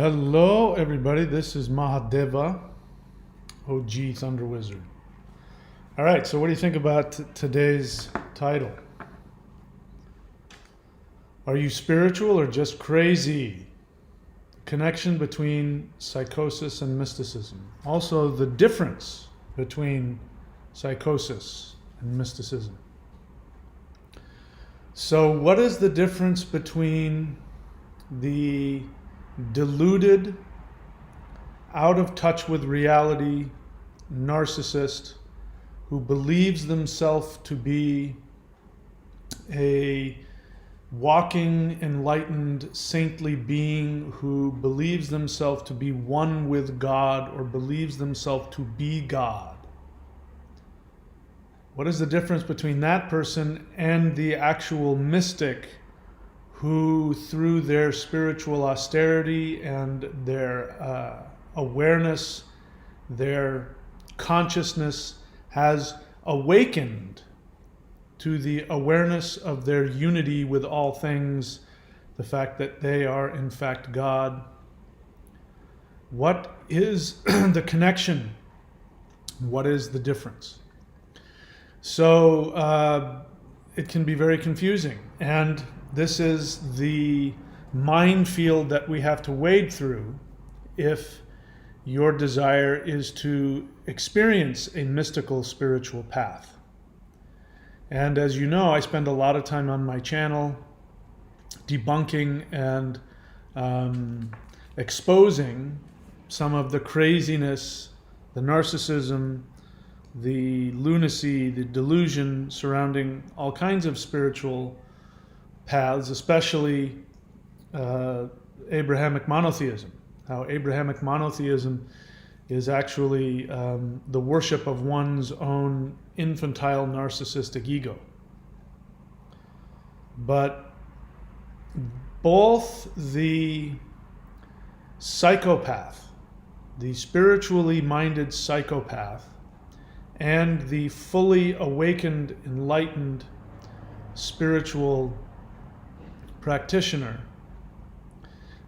Hello, everybody. This is Mahadeva, OG Thunder Wizard. All right, so what do you think about today's title? Are you spiritual or just crazy? Connection between psychosis and mysticism. Also, the difference between psychosis and mysticism. So, what is the difference between the deluded, out of touch with reality narcissist who believes themselves to be a walking, enlightened, saintly being who believes themselves to be one with God or believes themselves to be God? What is the difference between that person and the actual mystic who, through their spiritual austerity and their awareness, their consciousness, has awakened to the awareness of their unity with all things, the fact that they are in fact God? What is the connection? What is the difference? So it can be very confusing, and this is the minefield that we have to wade through if your desire is to experience a mystical spiritual path. And as you know, I spend a lot of time on my channel debunking and exposing some of the craziness, the narcissism, the lunacy, the delusion surrounding all kinds of spiritual paths, especially Abrahamic monotheism. How Abrahamic monotheism is actually the worship of one's own infantile narcissistic ego. But both the psychopath, the spiritually minded psychopath, and the fully awakened, enlightened spiritual practitioner,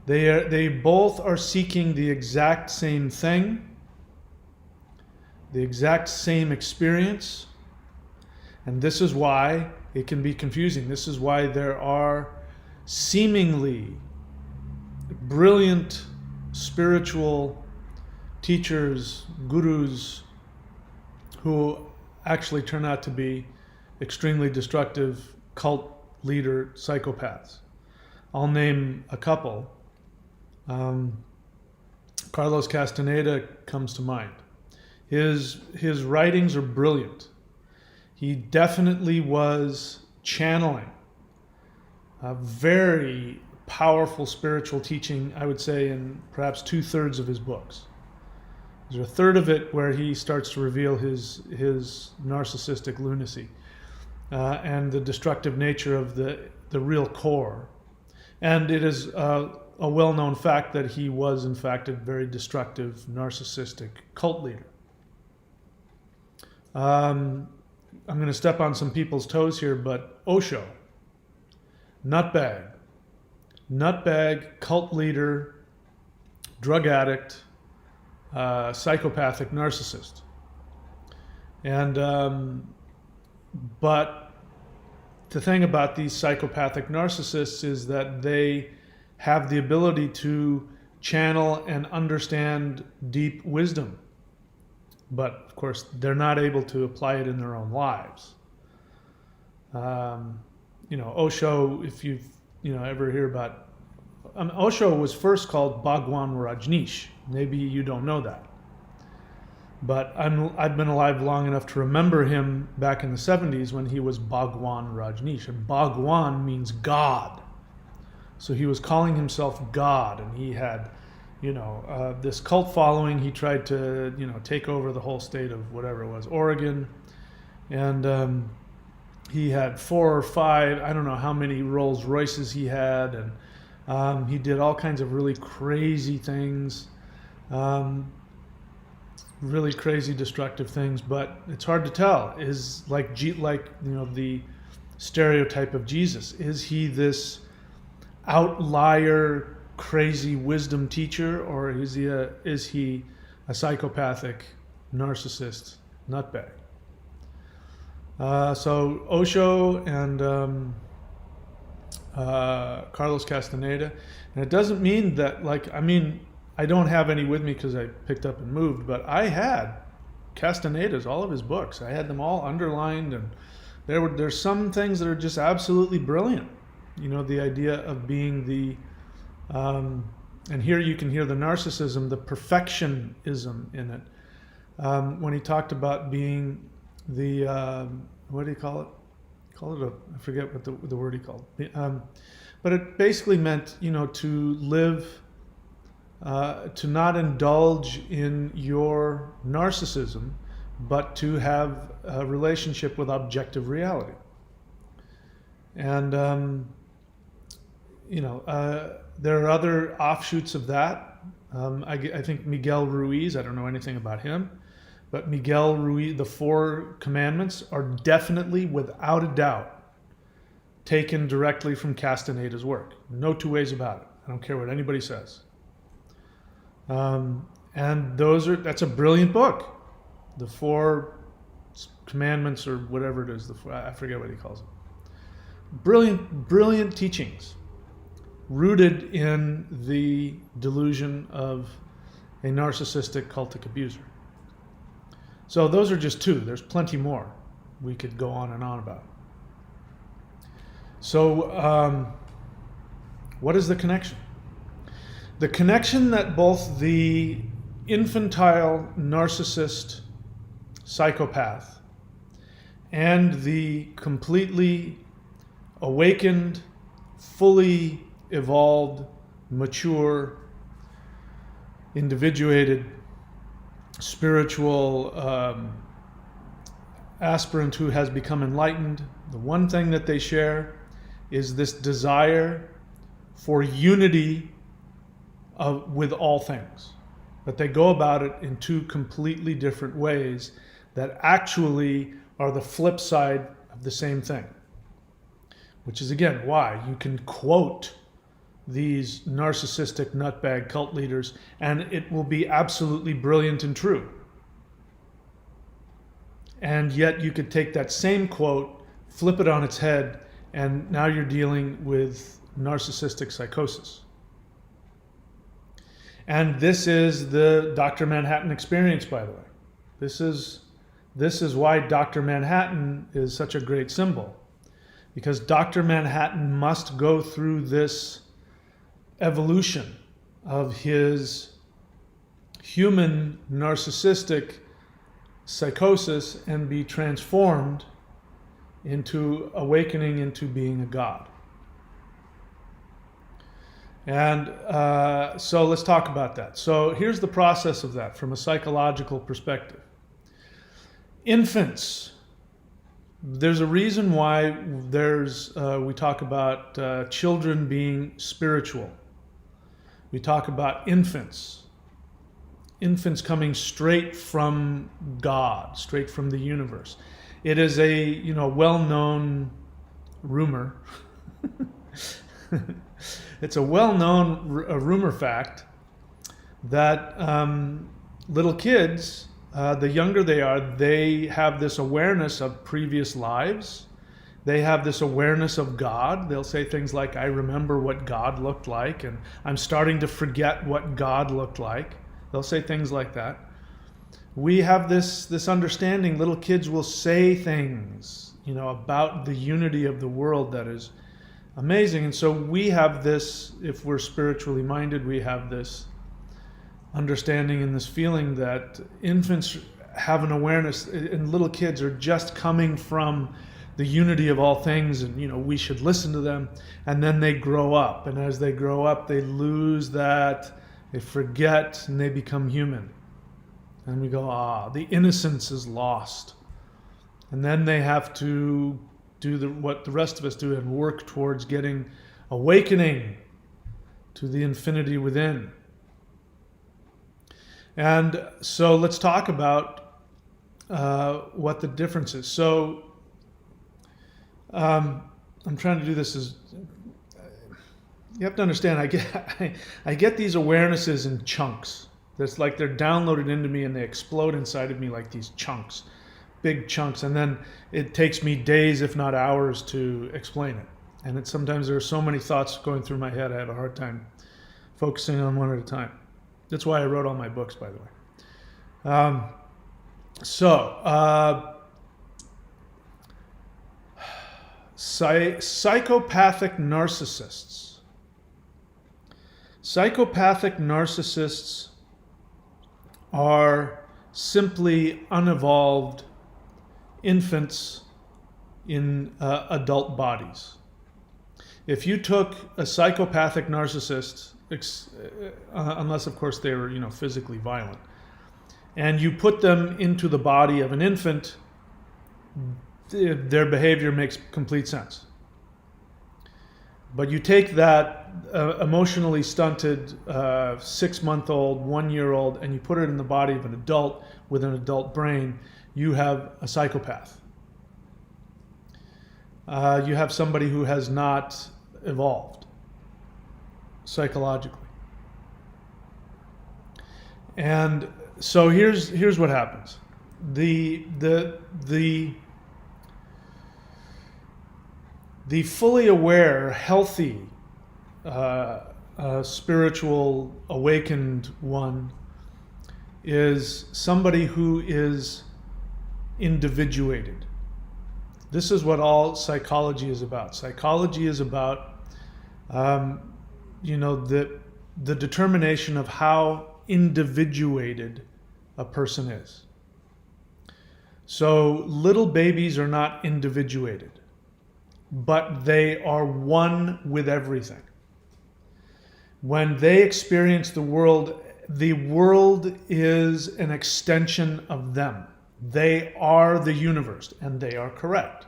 they both are seeking the exact same thing, the exact same experience, and this is why it can be confusing. This is why there are seemingly brilliant spiritual teachers, gurus, who actually turn out to be extremely destructive cult leader psychopaths. I'll name a couple. Carlos Castaneda comes to mind. His writings are brilliant. He definitely was channeling a very powerful spiritual teaching, I would say, in perhaps 2/3 of his books. There's a third of it where he starts to reveal his narcissistic lunacy and the destructive nature of the real core. And it is a well-known fact that he was, in fact, a very destructive, narcissistic cult leader. I'm going to step on some people's toes here, but Osho, nutbag, cult leader, drug addict, psychopathic narcissist. And but the thing about these psychopathic narcissists is that they have the ability to channel and understand deep wisdom. But of course, they're not able to apply it in their own lives. Osho, if you've ever hear about, Osho was first called Bhagwan Rajneesh. Maybe you don't know that. But I've been alive long enough to remember him back in the 70s when he was Bhagwan Rajneesh. And Bhagwan means God. So he was calling himself God, and he had, this cult following. He tried to, take over the whole state of whatever it was, Oregon. And he had 4 or 5, I don't know how many Rolls Royces he had. And he did all kinds of really crazy things. Really crazy, destructive things, but it's hard to tell. Is the stereotype of Jesus? Is he this outlier crazy wisdom teacher, or is he a psychopathic narcissist nutbag? So Osho and Carlos Castaneda, and it doesn't mean that, like, I mean, I don't have any with me because I picked up and moved, but I had Castaneda's, all of his books. I had them all underlined, and there's some things that are just absolutely brilliant. You know, the idea of being the, and here you can hear the narcissism, the perfectionism in it. When he talked about being the, what do you call it? I forget what the word he called. But it basically meant, you know, to live, to not indulge in your narcissism, but to have a relationship with objective reality. And, you know, there are other offshoots of that. I think Miguel Ruiz, I don't know anything about him, but Miguel Ruiz, the 4 commandments are definitely, without a doubt, taken directly from Castaneda's work. No two ways about it. I don't care what anybody says. And that's a brilliant book. The 4 commandments, or whatever it is, I forget what he calls it. Brilliant teachings, rooted in the delusion of a narcissistic cultic abuser. So those are just 2. There's plenty more we could go on and on about. So what is the connection? The connection that both the infantile narcissist psychopath and the completely awakened, fully evolved, mature, individuated, spiritual aspirant who has become enlightened, the one thing that they share is this desire for unity with all things. But they go about it in 2 completely different ways that actually are the flip side of the same thing. Which is, again, why you can quote these narcissistic nutbag cult leaders and it will be absolutely brilliant and true. And yet you could take that same quote, flip it on its head, and now you're dealing with narcissistic psychosis. And this is the Dr. Manhattan experience, by the way. This is why Dr. Manhattan is such a great symbol. Because Dr. Manhattan must go through this evolution of his human narcissistic psychosis and be transformed into awakening into being a god. And so let's talk about that. So here's the process of that from a psychological perspective. Infants. There's a reason why we talk about children being spiritual. We talk about infants coming straight from God, straight from the universe. It is a well-known rumor. It's a well-known rumor fact that little kids, the younger they are, they have this awareness of previous lives. They have this awareness of God. They'll say things like, I remember what God looked like, and I'm starting to forget what God looked like. They'll say things like that. We have this understanding. Little kids will say things, about the unity of the world that is amazing. And so we have this, if we're spiritually minded, we have this understanding and this feeling that infants have an awareness, and little kids are just coming from the unity of all things, and we should listen to them. And then they grow up, and as they grow up, they lose that, they forget, and they become human. And we go, the innocence is lost. And then they have to do what the rest of us do and work towards getting awakening to the infinity within. And so let's talk about what the difference is. So I'm trying to do this as you have to understand, I get these awarenesses in chunks. It's like they're downloaded into me and they explode inside of me like these chunks, big chunks. And then it takes me days, if not hours, to explain it. And sometimes there are so many thoughts going through my head, I have a hard time focusing on one at a time. That's why I wrote all my books, by the way. Psychopathic narcissists. Psychopathic narcissists are simply unevolved infants in adult bodies. If you took a psychopathic narcissist, unless of course they were, physically violent, and you put them into the body of an infant, their behavior makes complete sense. But you take that emotionally stunted 6-month-old, 1-year-old, and you put it in the body of an adult with an adult brain, you have a psychopath. You have somebody who has not evolved psychologically. And so here's what happens. The fully aware, healthy, spiritual, awakened one is somebody who is individuated. This is what all psychology is about. Psychology is about, the determination of how individuated a person is. So little babies are not individuated, but they are one with everything. When they experience the world is an extension of them. They are the universe, and they are correct.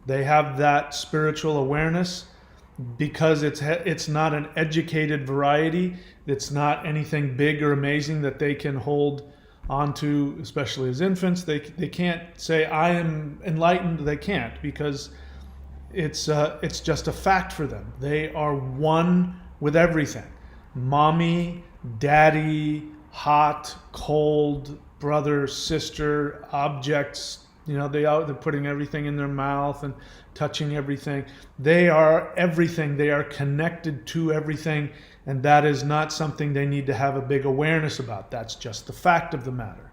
They have that spiritual awareness because it's not an educated variety. It's not anything big or amazing that they can hold onto, especially as infants. They can't say, I am enlightened. They can't, because it's just a fact for them. They are one with everything. Mommy, daddy, hot, cold, brother, sister, objects, they're putting everything in their mouth and touching everything. They are everything. They are connected to everything, and that is not something they need to have a big awareness about. That's just the fact of the matter.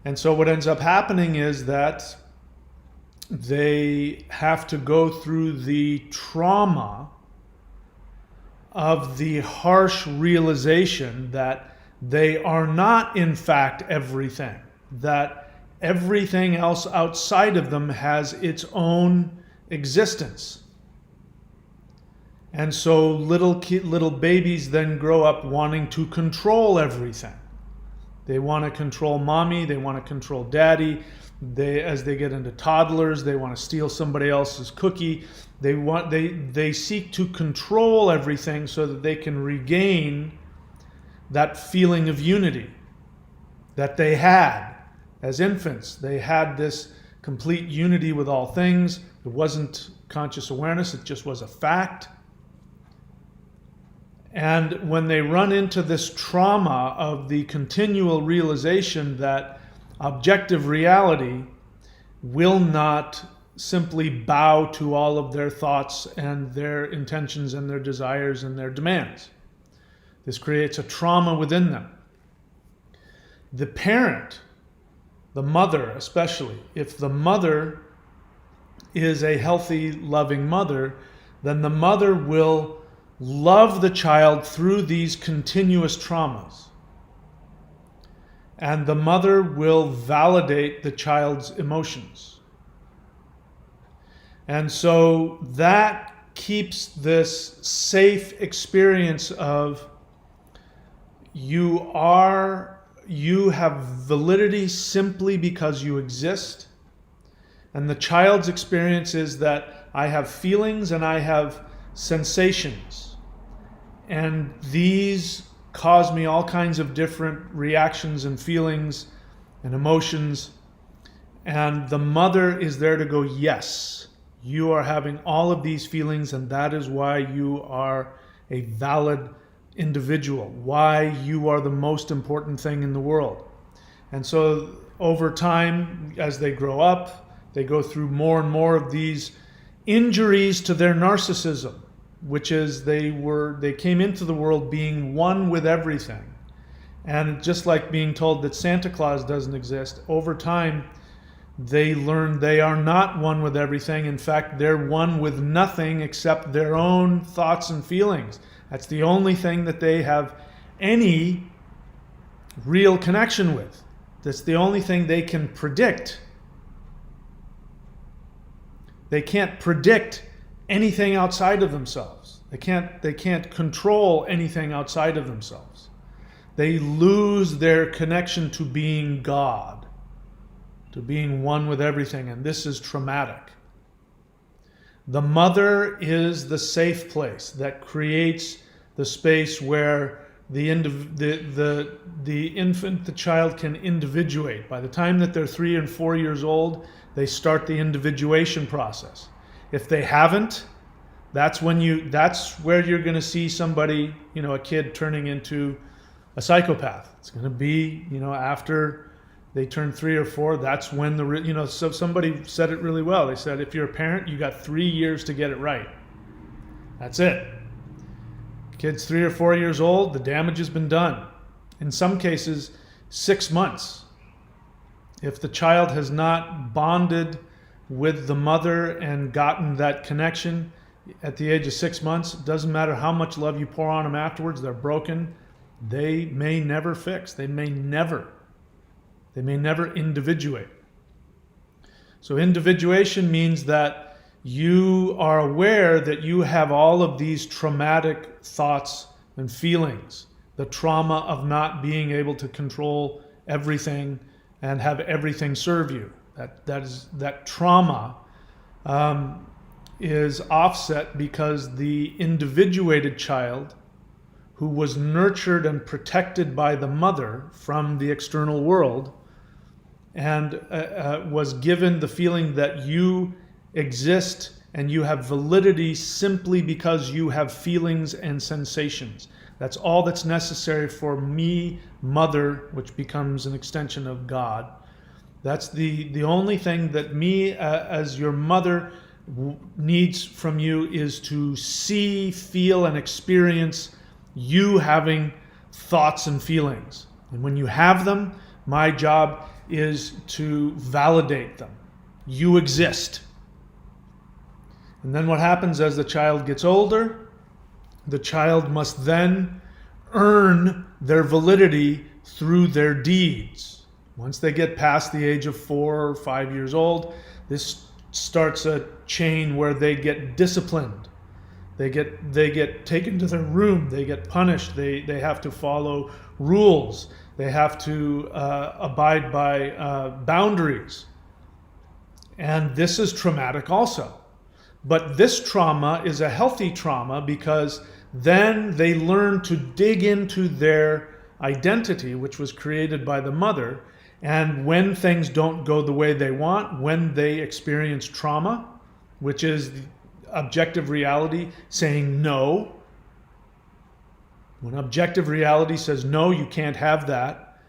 And so what ends up happening is that they have to go through the trauma of the harsh realization that they are not, in fact, everything, that everything else outside of them has its own existence. And so little babies then grow up wanting to control everything. They want to control mommy, they want to control daddy. As they get into toddlers, they want to steal somebody else's cookie. They seek to control everything so that they can regain that feeling of unity that they had as infants. They had this complete unity with all things. It wasn't conscious awareness, it just was a fact. And when they run into this trauma of the continual realization that objective reality will not simply bow to all of their thoughts and their intentions and their desires and their demands, this creates a trauma within them. The parent, the mother especially, if the mother is a healthy, loving mother, then the mother will love the child through these continuous traumas. And the mother will validate the child's emotions. And so that keeps this safe experience of you have validity simply because you exist. And the child's experience is that I have feelings and I have sensations. And these cause me all kinds of different reactions and feelings and emotions. And the mother is there to go, yes, You are having all of these feelings, and that is why you are a valid individual, why you are the most important thing in the world. And so over time, as they grow up, they go through more and more of these injuries to their narcissism, which is they came into the world being one with everything. And just like being told that Santa Claus doesn't exist, over time they learn they are not one with everything. In fact, they're one with nothing except their own thoughts and feelings. That's the only thing that they have any real connection with. That's the only thing they can predict. They can't predict anything outside of themselves. They can't control anything outside of themselves. They lose their connection to being God, to being one with everything, and this is traumatic. The mother is the safe place that creates the space where the infant, the child can individuate. By the time that they're 3 and 4 years old, they start the individuation process. If they haven't, that's where you're going to see somebody, a kid turning into a psychopath. It's going to be, after they turn 3 or 4, that's when so somebody said it really well. They said, if you're a parent, you got 3 years to get it right. That's it. Kid's 3 or 4 years old, the damage has been done. In some cases, 6 months. If the child has not bonded with the mother and gotten that connection at the age of 6 months, it doesn't matter how much love you pour on them afterwards, they're broken. They may never fix. They may never individuate. So individuation means that you are aware that you have all of these traumatic thoughts and feelings. The trauma of not being able to control everything and have everything serve you. That trauma is offset because the individuated child who was nurtured and protected by the mother from the external world and was given the feeling that you exist and you have validity simply because you have feelings and sensations. That's all that's necessary for me, mother, which becomes an extension of God. That's the only thing that me as your mother needs from you is to see, feel, and experience you having thoughts and feelings. And when you have them, my job is to validate them. You exist. And then what happens as the child gets older? The child must then earn their validity through their deeds. Once they get past the age of 4 or 5 years old, this starts a chain where they get disciplined. They get taken to their room. They get punished. They have to follow rules. They have to abide by boundaries. And this is traumatic also. But this trauma is a healthy trauma because then they learn to dig into their identity, which was created by the mother. And when things don't go the way they want, when they experience trauma, which is objective reality saying no, when objective reality says no, you can't have that,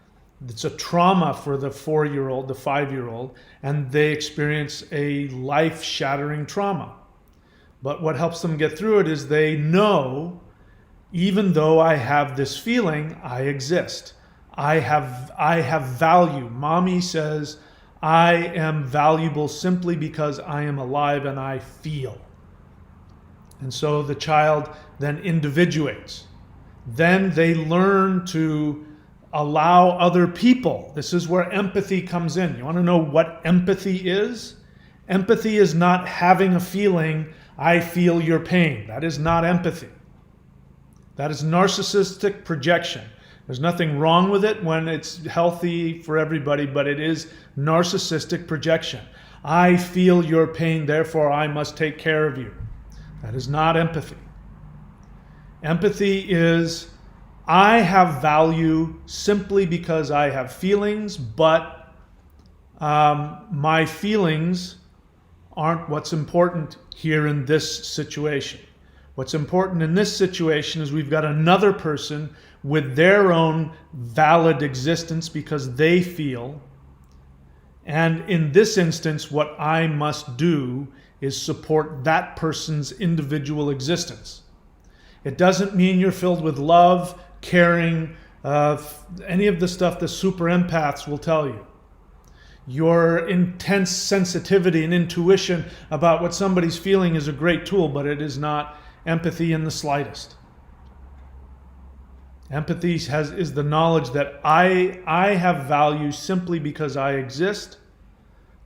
it's a trauma for the 4-year-old, the 5-year-old, and they experience a life-shattering trauma. But what helps them get through it is they know, even though I have this feeling, I exist. I have value. Mommy says I am valuable simply because I am alive and I feel. And so the child then individuates. Then they learn to allow other people. This is where empathy comes in. You want to know what empathy is? Empathy is not having a feeling, I feel your pain. That is not empathy. That is narcissistic projection. There's nothing wrong with it when it's healthy for everybody, but it is narcissistic projection. I feel your pain, therefore I must take care of you. That is not empathy. Empathy is, I have value simply because I have feelings, but my feelings aren't what's important here in this situation. What's important in this situation is we've got another person with their own valid existence because they feel. And in this instance, what I must do is support that person's individual existence. It doesn't mean you're filled with love, caring, any of the stuff the super empaths will tell you. Your intense sensitivity and intuition about what somebody's feeling is a great tool, but it is not empathy in the slightest. Empathy is the knowledge that I have value simply because I exist,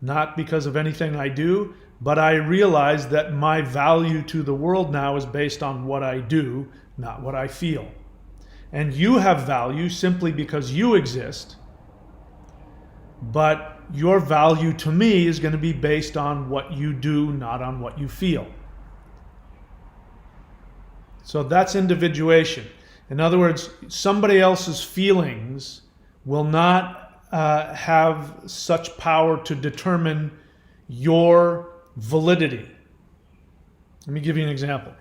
not because of anything I do, but I realize that my value to the world now is based on what I do, not what I feel. And you have value simply because you exist, but your value to me is going to be based on what you do, not on what you feel. So that's individuation. In other words, somebody else's feelings will not have such power to determine your validity. Let me give you an example.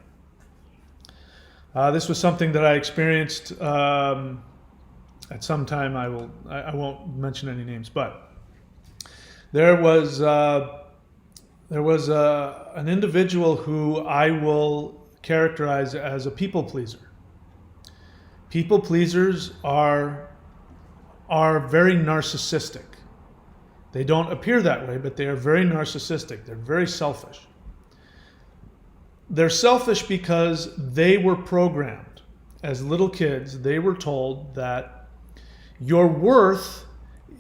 This was something that I experienced at some time. I won't mention any names, but there was an individual who I will characterize as a people pleaser. People pleasers are very narcissistic. They don't appear that way, but they are very narcissistic. They're very selfish. They're selfish because they were programmed. As little kids, they were told that your worth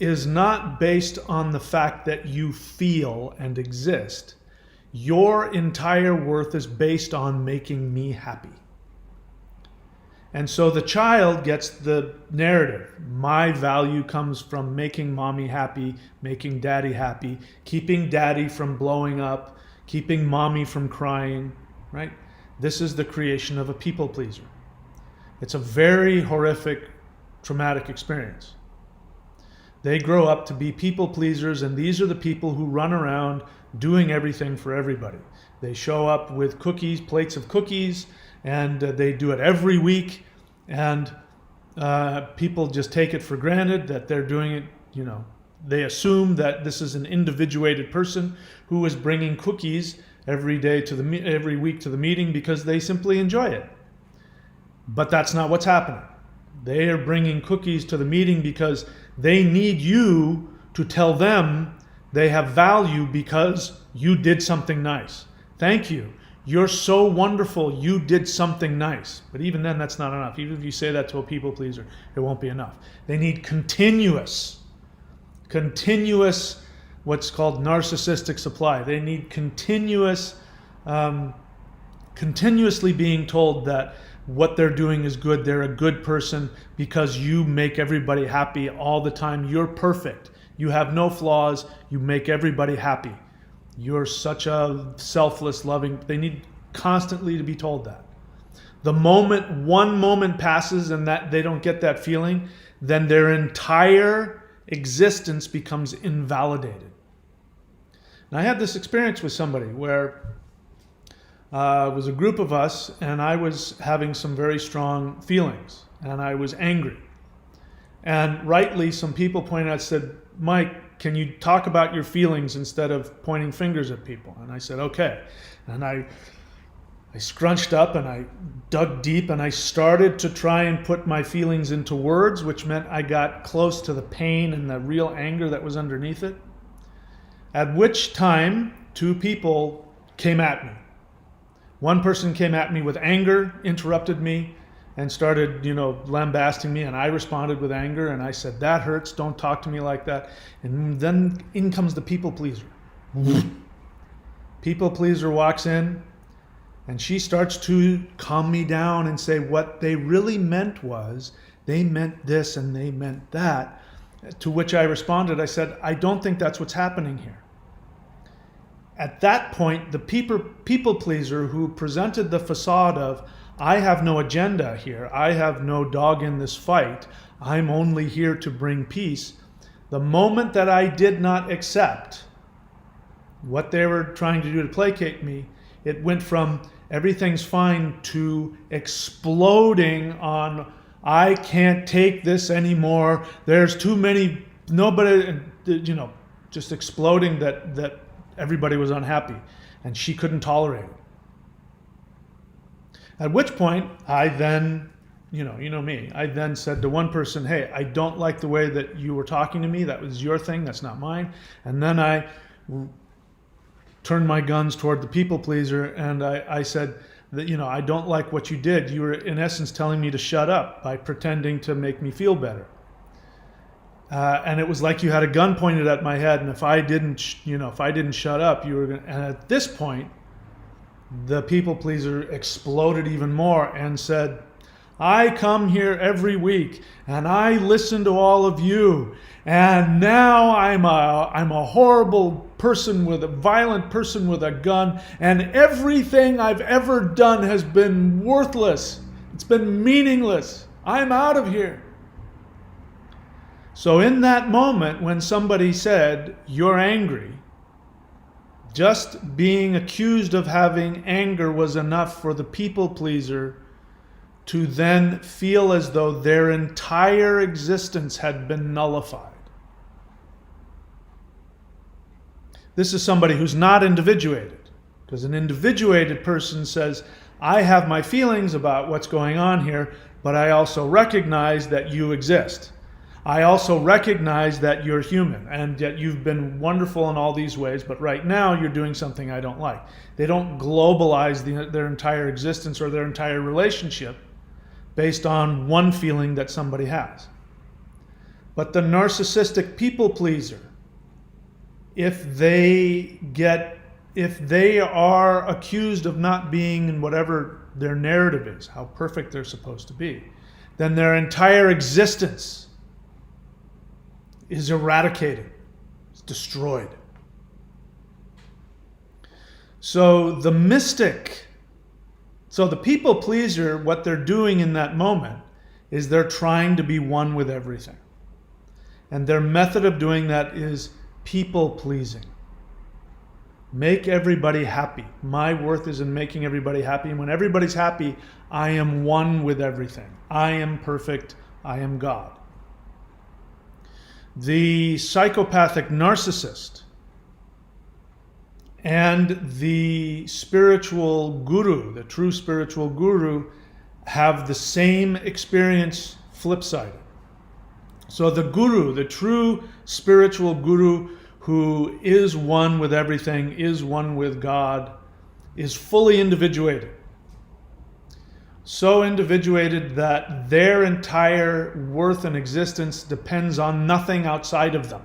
is not based on the fact that you feel and exist. Your entire worth is based on making me happy. And so the child gets the narrative. My value comes from making mommy happy, making daddy happy, keeping daddy from blowing up, keeping mommy from crying, right? This is the creation of a people pleaser. It's a very horrific, traumatic experience. They grow up to be people pleasers, and these are the people who run around doing everything for everybody. They show up with cookies, plates of cookies, and they do it every week, and people just take it for granted that they're doing it, They assume that this is an individuated person who is bringing cookies every week to the meeting because they simply enjoy it. But that's not what's happening. They are bringing cookies to the meeting because they need you to tell them they have value because you did something nice. Thank you. You're so wonderful, you did something nice. But even then, that's not enough. Even if you say that to a people pleaser, it won't be enough. They need continuous, what's called narcissistic supply. They need continuously being told that what they're doing is good. They're a good person because you make everybody happy all the time. You're perfect. You have no flaws. You make everybody happy. You're such a selfless, loving. They need constantly to be told that. The moment one moment passes and that they don't get that feeling, then their entire existence becomes invalidated. And I had this experience with somebody where it was a group of us, and I was having some very strong feelings, and I was angry. And rightly, some people pointed out, said, Mike, can you talk about your feelings instead of pointing fingers at people? And I said, okay. And I scrunched up and I dug deep and I started to try and put my feelings into words, which meant I got close to the pain and the real anger that was underneath it. At which time, two people came at me. One person came at me with anger, interrupted me, and started, lambasting me, and I responded with anger, and I said, that hurts, don't talk to me like that. And then in comes the people pleaser. People pleaser walks in, and she starts to calm me down and say what they really meant was, they meant this and they meant that. To which I responded, I said, I don't think that's what's happening here. At that point, the people pleaser who presented the facade of, I have no agenda here, I have no dog in this fight, I'm only here to bring peace. The moment that I did not accept what they were trying to do to placate me, it went from everything's fine to exploding on, I can't take this anymore. There's too many, nobody, just exploding that everybody was unhappy and she couldn't tolerate it. At which point I then, you know me, I then said to one person, hey, I don't like the way that you were talking to me. That was your thing, that's not mine. And then I turned my guns toward the people pleaser, and I said that, I don't like what you did. You were in essence telling me to shut up by pretending to make me feel better. And it was like you had a gun pointed at my head, and if I didn't shut up, you were going to. And at this point, the people pleaser exploded even more and said, I come here every week and I listen to all of you, and now I'm a horrible person, with a violent person with a gun, and everything I've ever done has been worthless. It's been meaningless. I'm out of here. So in that moment when somebody said, you're angry, just being accused of having anger was enough for the people pleaser to then feel as though their entire existence had been nullified. This is somebody who's not individuated, because an individuated person says, I have my feelings about what's going on here, but I also recognize that you exist. I also recognize that you're human and that you've been wonderful in all these ways, but right now you're doing something I don't like. They don't globalize their entire existence or their entire relationship based on one feeling that somebody has. But the narcissistic people pleaser, if they are accused of not being in whatever their narrative is, how perfect they're supposed to be, then their entire existence is eradicated, it's destroyed. So the people pleaser, what they're doing in that moment is they're trying to be one with everything. And their method of doing that is people pleasing. Make everybody happy. My worth is in making everybody happy. And when everybody's happy, I am one with everything. I am perfect. I am God. The psychopathic narcissist and the spiritual guru, the true spiritual guru, have the same experience flip-sided. So the guru, the true spiritual guru who is one with everything, is one with God, is fully individuated. So individuated that their entire worth and existence depends on nothing outside of them.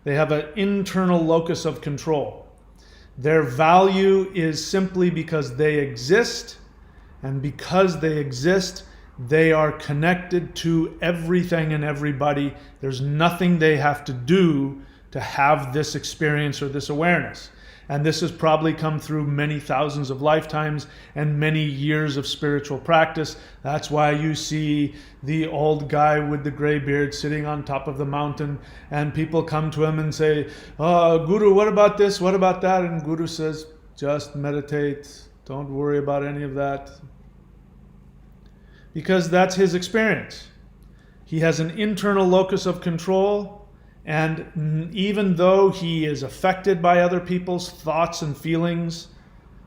They have an internal locus of control. Their value is simply because they exist, and because they exist, they are connected to everything and everybody. There's nothing they have to do to have this experience or this awareness. And this has probably come through many thousands of lifetimes and many years of spiritual practice. That's why you see the old guy with the gray beard sitting on top of the mountain, and people come to him and say, oh, Guru, what about this? What about that? And Guru says, just meditate. Don't worry about any of that. Because that's his experience. He has an internal locus of control. And even though he is affected by other people's thoughts and feelings,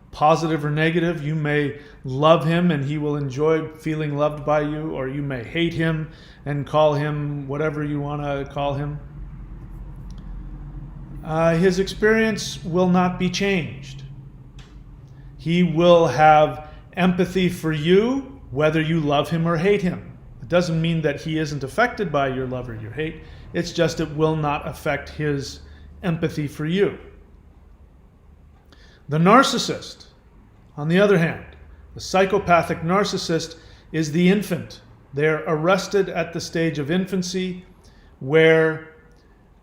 positive or negative, you may love him and he will enjoy feeling loved by you, or you may hate him and call him whatever you want to call him. His experience will not be changed. He will have empathy for you, whether you love him or hate him. It doesn't mean that he isn't affected by your love or your hate. It's just it will not affect his empathy for you. The narcissist, on the other hand, the psychopathic narcissist, is the infant. They're arrested at the stage of infancy where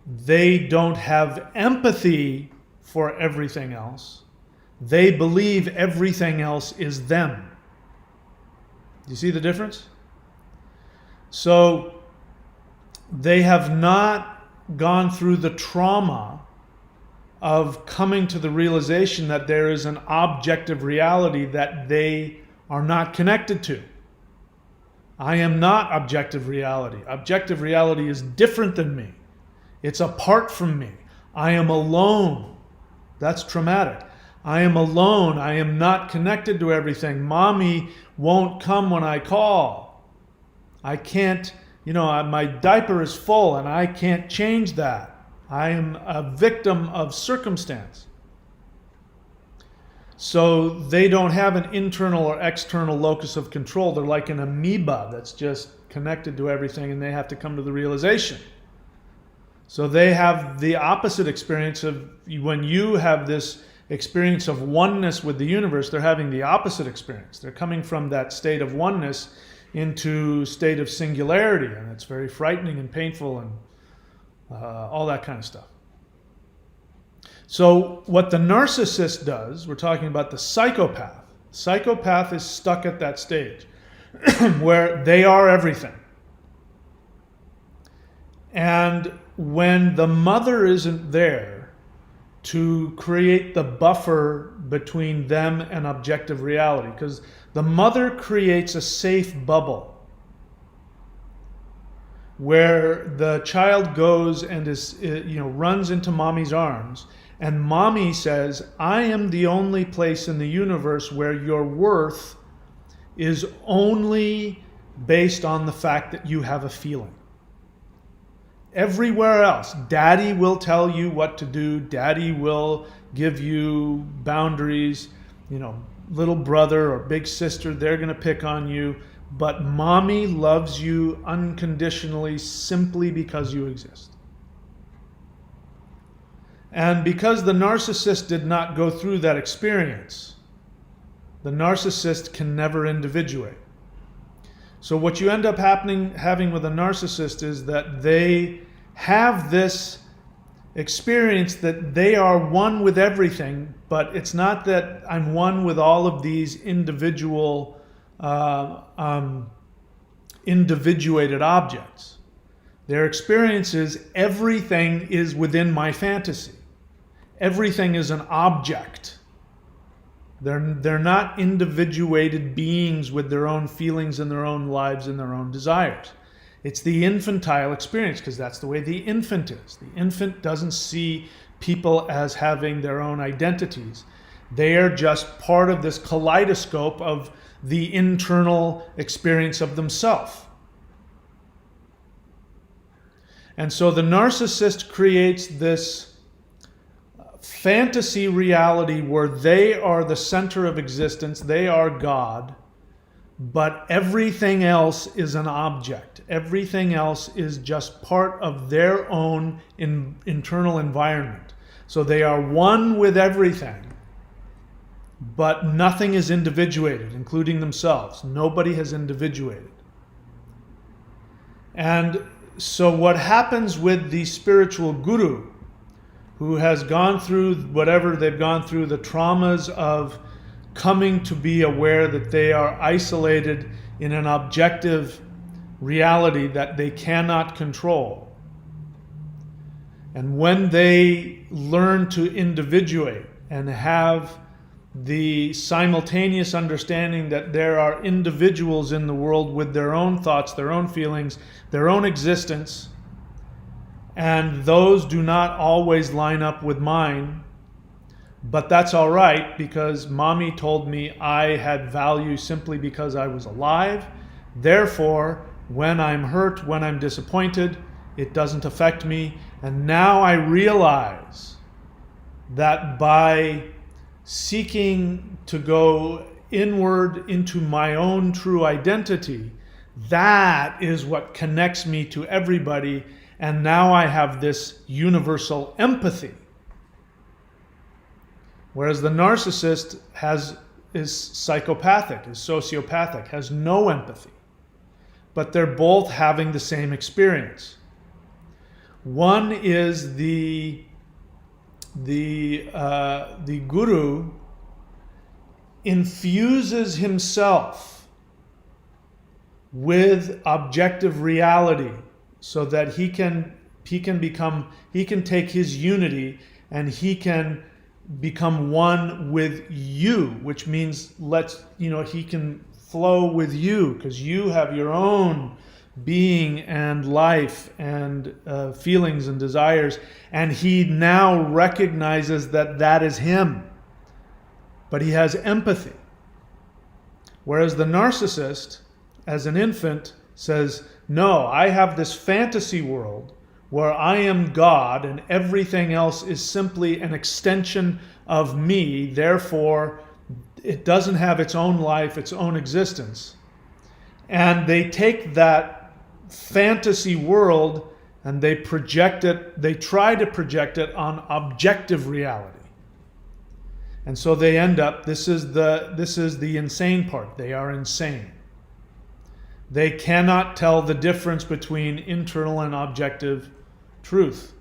they don't have empathy for everything else. They believe everything else is them. Do you see the difference? So they have not gone through the trauma of coming to the realization that there is an objective reality that they are not connected to. I am not objective reality. Objective reality is different than me. It's apart from me. I am alone. That's traumatic. I am alone. I am not connected to everything. Mommy won't come when I call. I can't, my diaper is full and I can't change that. I am a victim of circumstance. So they don't have an internal or external locus of control. They're like an amoeba that's just connected to everything, and they have to come to the realization. So they have the opposite experience of when you have this experience of oneness with the universe, they're having the opposite experience. They're coming from that state of oneness into state of singularity, and it's very frightening and painful and all that kind of stuff. So what the narcissist does, we're talking about the psychopath. Psychopath is stuck at that stage where they are everything. And when the mother isn't there to create the buffer between them and objective reality, because the mother creates a safe bubble where the child goes and runs into mommy's arms, and mommy says, I am the only place in the universe where your worth is only based on the fact that you have a feeling. Everywhere else, daddy will tell you what to do, daddy will give you boundaries, little brother or big sister, they're going to pick on you, but mommy loves you unconditionally simply because you exist. And because the narcissist did not go through that experience, the narcissist can never individuate. So what you end up having with a narcissist is that they have this experience that they are one with everything, but it's not that I'm one with all of these individual individuated objects. Their experience is everything is within my fantasy. Everything is an object. They're not individuated beings with their own feelings and their own lives and their own desires. It's the infantile experience, because that's the way the infant is. The infant doesn't see people as having their own identities. They are just part of this kaleidoscope of the internal experience of themselves. And so the narcissist creates this fantasy reality where they are the center of existence, they are God, but everything else is an object. Everything else is just part of their own internal environment. So they are one with everything, but nothing is individuated, including themselves. Nobody has individuated. And so what happens with the spiritual guru who has gone through whatever they've gone through, the traumas of coming to be aware that they are isolated in an objective reality that they cannot control. And when they learn to individuate and have the simultaneous understanding that there are individuals in the world with their own thoughts, their own feelings, their own existence, and those do not always line up with mine, but that's all right because mommy told me I had value simply because I was alive. Therefore, when I'm hurt, when I'm disappointed, it doesn't affect me. And now I realize that by seeking to go inward into my own true identity, that is what connects me to everybody. And now I have this universal empathy. Whereas the narcissist is psychopathic, is sociopathic, has no empathy. But they're both having the same experience. One is the guru infuses himself with objective reality so that he can take his unity and he can become one with you, which means he can flow with you because you have your own being and life and feelings and desires, and he now recognizes that that is him, but he has empathy. Whereas the narcissist, as an infant, says, no, I have this fantasy world where I am God and everything else is simply an extension of me, therefore it doesn't have its own life, its own existence. And they take that fantasy world and they project it, they try to project it on objective reality. And so they end up, this is the insane part. They are insane. They cannot tell the difference between internal and objective truth.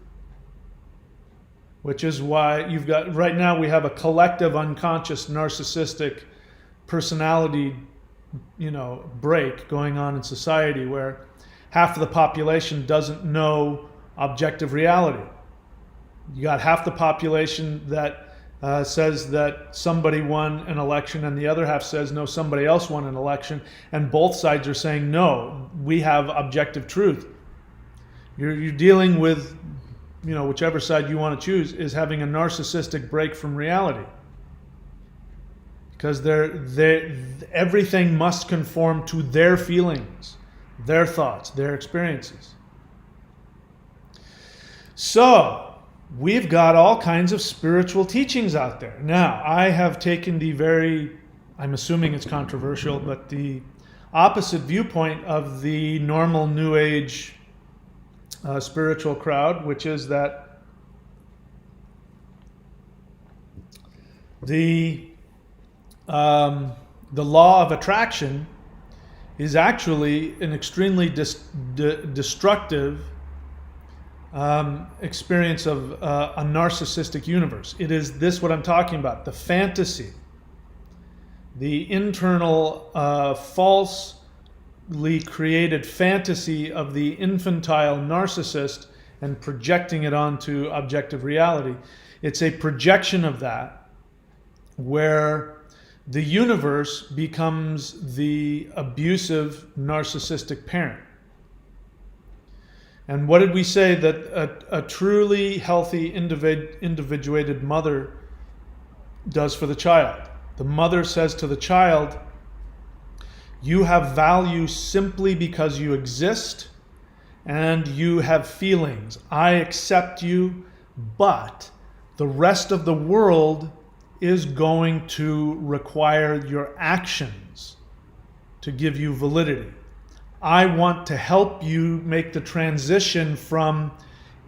Which is why you've got, right now we have a collective unconscious narcissistic personality, break going on in society where half of the population doesn't know objective reality. You got half the population that says that somebody won an election, and the other half says, no, somebody else won an election, and both sides are saying, no, we have objective truth. You're dealing with, whichever side you want to choose, is having a narcissistic break from reality. Because everything must conform to their feelings, their thoughts, their experiences. So, we've got all kinds of spiritual teachings out there. Now, I have taken I'm assuming it's controversial, but the opposite viewpoint of the normal New Age spiritual crowd, which is that the law of attraction is actually an extremely destructive experience of a narcissistic universe. It is this what I'm talking about, the fantasy, the internal falsely created fantasy of the infantile narcissist and projecting it onto objective reality. It's a projection of that where the universe becomes the abusive narcissistic parent. And what did we say that a truly healthy individuated mother does for the child? The mother says to the child, you have value simply because you exist and you have feelings. I accept you, but the rest of the world is going to require your actions to give you validity. I want to help you make the transition from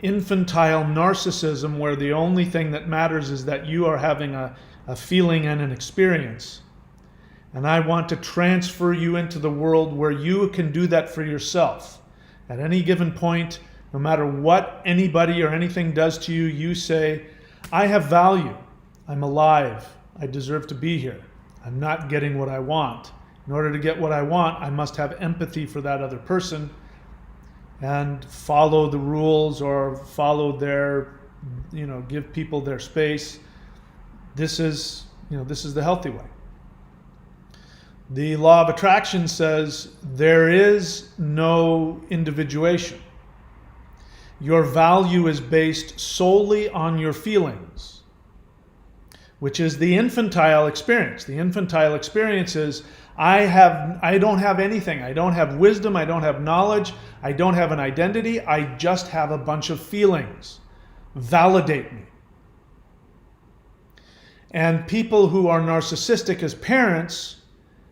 infantile narcissism, where the only thing that matters is that you are having a feeling and an experience. And I want to transfer you into the world where you can do that for yourself. At any given point, no matter what anybody or anything does to you, you say, I have value. I'm alive. I deserve to be here. I'm not getting what I want. In order to get what I want, I must have empathy for that other person and follow the rules or follow their, give people their space. This is the healthy way. The law of attraction says there is no individuation. Your value is based solely on your feelings, which is the infantile experience. The infantile experience is, I don't have anything. I don't have wisdom. I don't have knowledge. I don't have an identity. I just have a bunch of feelings. Validate me. And people who are narcissistic as parents,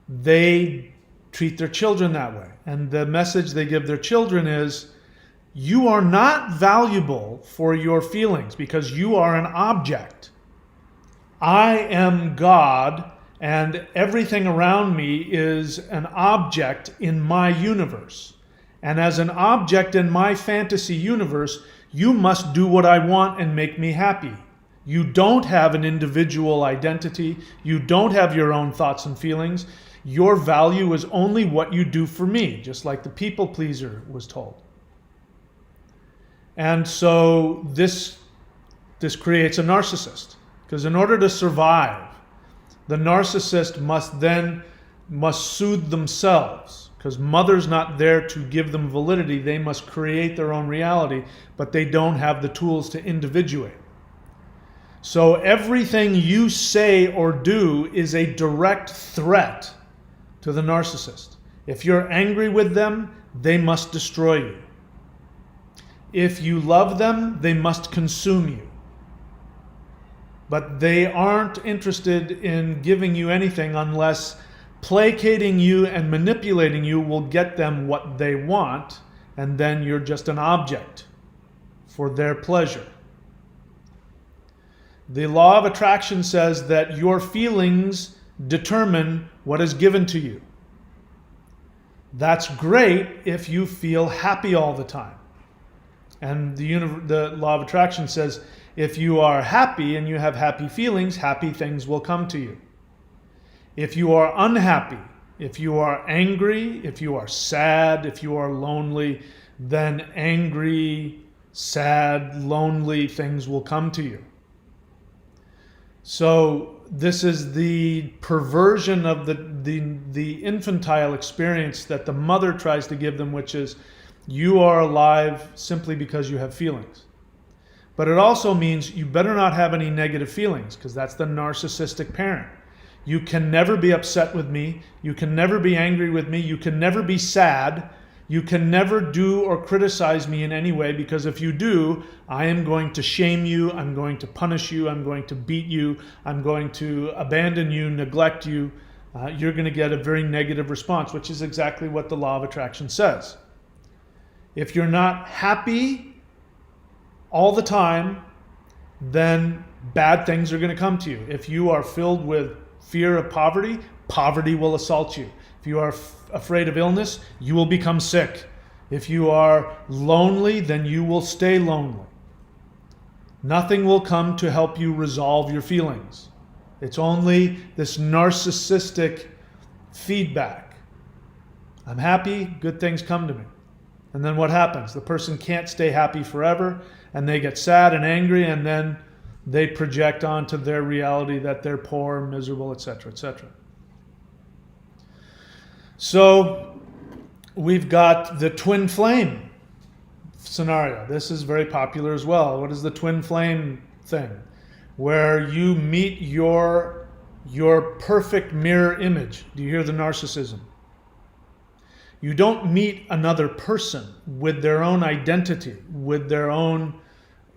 they treat their children that way. And the message they give their children is, you are not valuable for your feelings because you are an object. I am God, and everything around me is an object in my universe. And as an object in my fantasy universe, you must do what I want and make me happy. You don't have an individual identity. You don't have your own thoughts and feelings. Your value is only what you do for me, just like the people pleaser was told. And so this this creates a narcissist. Because in order to survive, the narcissist must soothe themselves. Because mother's not there to give them validity. They must create their own reality, but they don't have the tools to individuate. So everything you say or do is a direct threat to the narcissist. If you're angry with them, they must destroy you. If you love them, they must consume you. But they aren't interested in giving you anything unless placating you and manipulating you will get them what they want, and then you're just an object for their pleasure. The law of attraction says that your feelings determine what is given to you. That's great if you feel happy all the time. And the law of attraction says if you are happy and you have happy feelings, happy things will come to you. If you are unhappy, if you are angry, if you are sad, if you are lonely, then angry, sad, lonely things will come to you. So this is the perversion of the infantile experience that the mother tries to give them, which is you are alive simply because you have feelings. But it also means you better not have any negative feelings, because that's the narcissistic parent. You can never be upset with me. You can never be angry with me. You can never be sad. You can never do or criticize me in any way, because if you do, I am going to shame you. I'm going to punish you. I'm going to beat you. I'm going to abandon you, neglect you. You're going to get a very negative response, which is exactly what the law of attraction says. If you're not happy all the time, then bad things are going to come to you. If you are filled with fear of poverty, poverty will assault you. If you are afraid of illness, you will become sick. If you are lonely, then you will stay lonely. Nothing will come to help you resolve your feelings. It's only this narcissistic feedback. I'm happy, good things come to me. And then what happens? The person can't stay happy forever, and they get sad and angry, and then they project onto their reality that they're poor, miserable, etc., etc. So we've got the twin flame scenario. This is very popular as well. What is the twin flame thing? Where you meet your perfect mirror image. Do you hear the narcissism? You don't meet another person with their own identity, with their own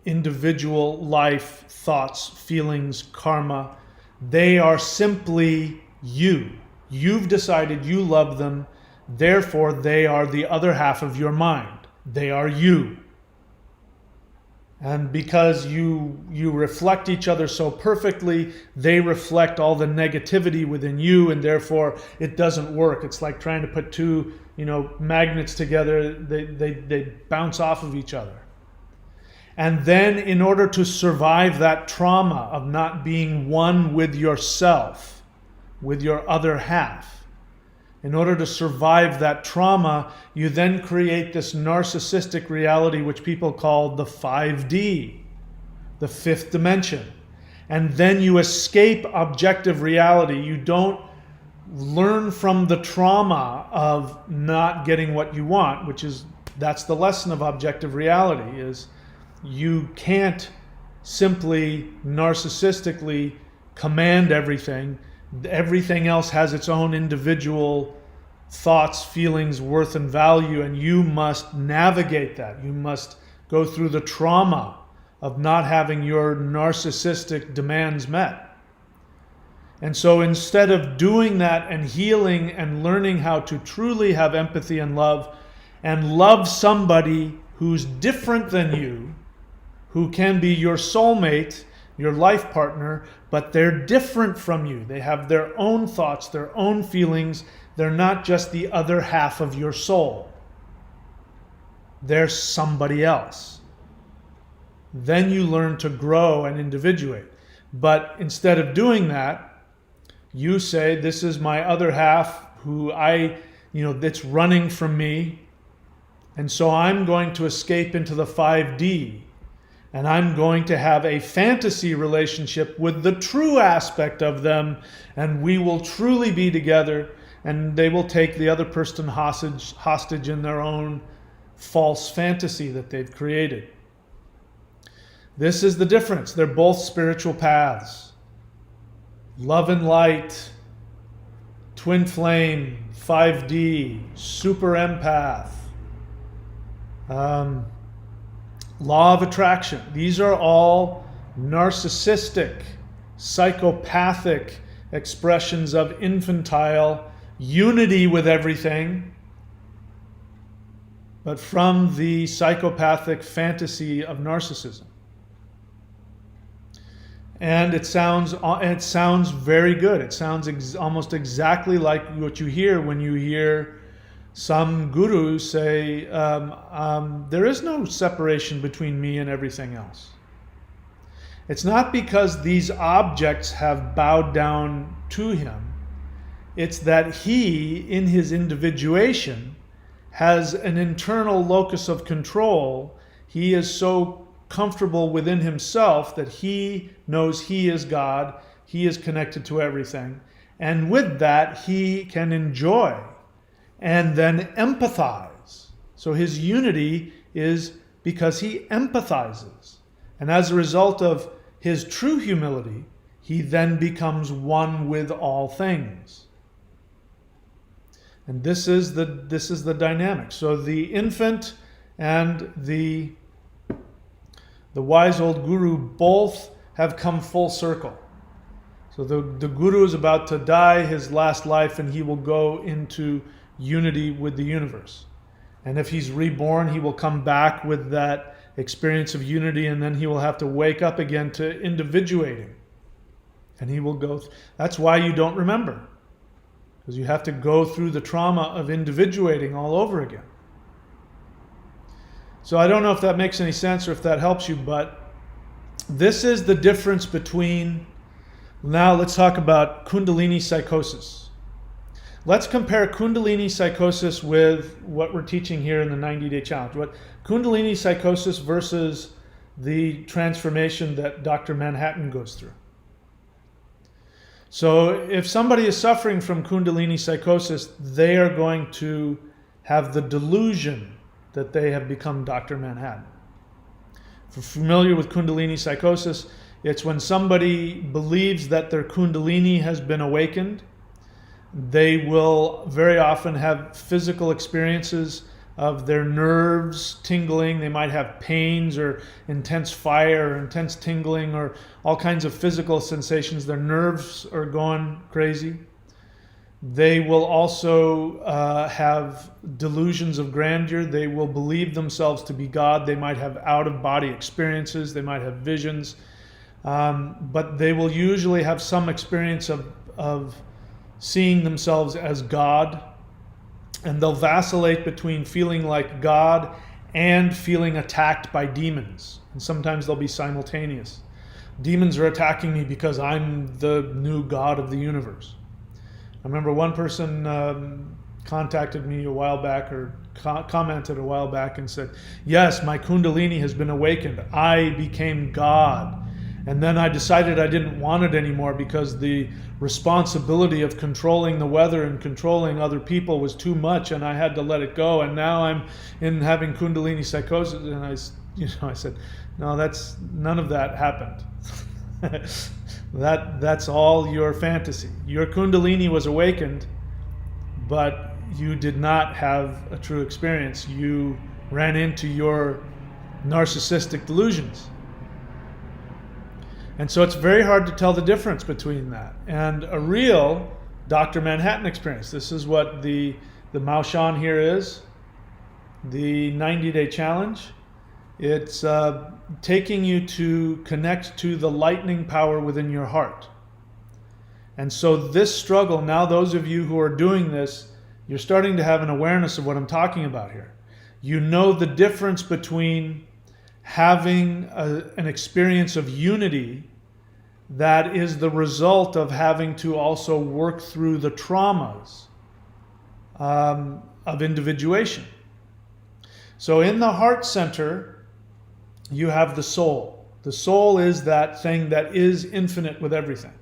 individual life, thoughts, feelings, karma. They are simply you. You've decided you love them, therefore they are the other half of your mind. They are you. And because you reflect each other so perfectly, they reflect all the negativity within you, and therefore it doesn't work. It's like trying to put two, magnets together. They bounce off of each other. And then in order to survive that trauma of not being one with yourself, with your other half, in order to survive that trauma, you then create this narcissistic reality which people call the 5D, the fifth dimension. And then you escape objective reality. You don't learn from the trauma of not getting what you want, that's the lesson of objective reality, is you can't simply narcissistically command everything. Everything else has its own individual thoughts, feelings, worth, and value, and you must navigate that. You must go through the trauma of not having your narcissistic demands met. And so instead of doing that and healing and learning how to truly have empathy and love somebody who's different than you, who can be your soulmate, your life partner, but they're different from you. They have their own thoughts, their own feelings. They're not just the other half of your soul. They're somebody else. Then you learn to grow and individuate. But instead of doing that, you say, this is my other half who that's running from me. And so I'm going to escape into the 5D. And I'm going to have a fantasy relationship with the true aspect of them, and we will truly be together, and they will take the other person hostage in their own false fantasy that they've created. This is the difference. They're both spiritual paths. Love and light, twin flame, 5D, super empath, law of attraction. These are all narcissistic, psychopathic expressions of infantile unity with everything, but from the psychopathic fantasy of narcissism. And it sounds very good. It sounds almost exactly like what you hear when you hear some guru say, there is no separation between me and everything else. It's not because these objects have bowed down to him. It's that he, in his individuation, has an internal locus of control. He is so comfortable within himself that he knows he is God, he is connected to everything, and with that he can enjoy and then empathize. So his unity is because he empathizes, and as a result of his true humility, he then becomes one with all things. And this is the dynamic. So the infant and the wise old guru both have come full circle. So the guru is about to die his last life, and he will go into unity with the universe. And if he's reborn, he will come back with that experience of unity, and then he will have to wake up again to individuating. And he will go, that's why you don't remember. Because you have to go through the trauma of individuating all over again. So I don't know if that makes any sense or if that helps you, but this is the difference between, now let's talk about Kundalini psychosis. Let's compare Kundalini psychosis with what we're teaching here in the 90-day challenge. What Kundalini psychosis versus the transformation that Dr. Manhattan goes through. So if somebody is suffering from Kundalini psychosis, they are going to have the delusion that they have become Dr. Manhattan. If you're familiar with Kundalini psychosis, it's when somebody believes that their Kundalini has been awakened. They will very often have physical experiences of their nerves tingling. They might have pains or intense fire or intense tingling or all kinds of physical sensations. Their nerves are going crazy. They will also have delusions of grandeur. They will believe themselves to be God. They might have out-of-body experiences. They might have visions. But they will usually have some experience of seeing themselves as God. And they'll vacillate between feeling like God and feeling attacked by demons. And sometimes they'll be simultaneous. Demons are attacking me because I'm the new God of the universe. I remember one person contacted me a while back, or commented a while back and said, yes, my Kundalini has been awakened. I became God. And then I decided I didn't want it anymore because the responsibility of controlling the weather and controlling other people was too much, and I had to let it go. And now I'm in having Kundalini psychosis. And I said, no, none of that happened. That's all your fantasy. Your Kundalini was awakened, but you did not have a true experience. You ran into your narcissistic delusions. And so it's very hard to tell the difference between that and a real Dr. Manhattan experience. This is what the Mao Shan here is, the 90-day challenge. It's taking you to connect to the lightning power within your heart. And so this struggle, now those of you who are doing this, you're starting to have an awareness of what I'm talking about here. You know the difference between having an experience of unity that is the result of having to also work through the traumas of individuation. So in the heart center, you have the soul. The soul is that thing that is infinite with everything.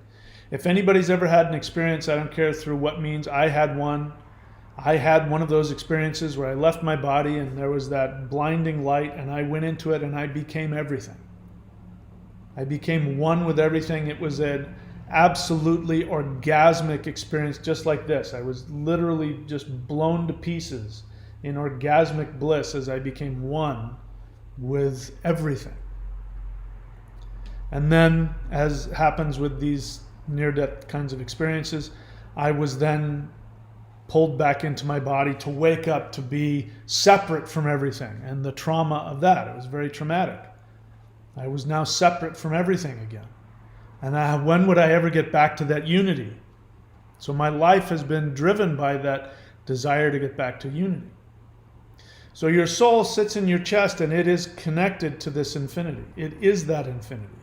If anybody's ever had an experience, I don't care through what means, I had one. I had one of those experiences where I left my body and there was that blinding light and I went into it and I became everything. I became one with everything. It was an absolutely orgasmic experience just like this. I was literally just blown to pieces in orgasmic bliss as I became one with everything. And then, as happens with these near-death kinds of experiences, I was then pulled back into my body to wake up to be separate from everything, and the trauma of that. It was very traumatic. I was now separate from everything again. And when would I ever get back to that unity? So my life has been driven by that desire to get back to unity. So your soul sits in your chest and it is connected to this infinity. It is that infinity.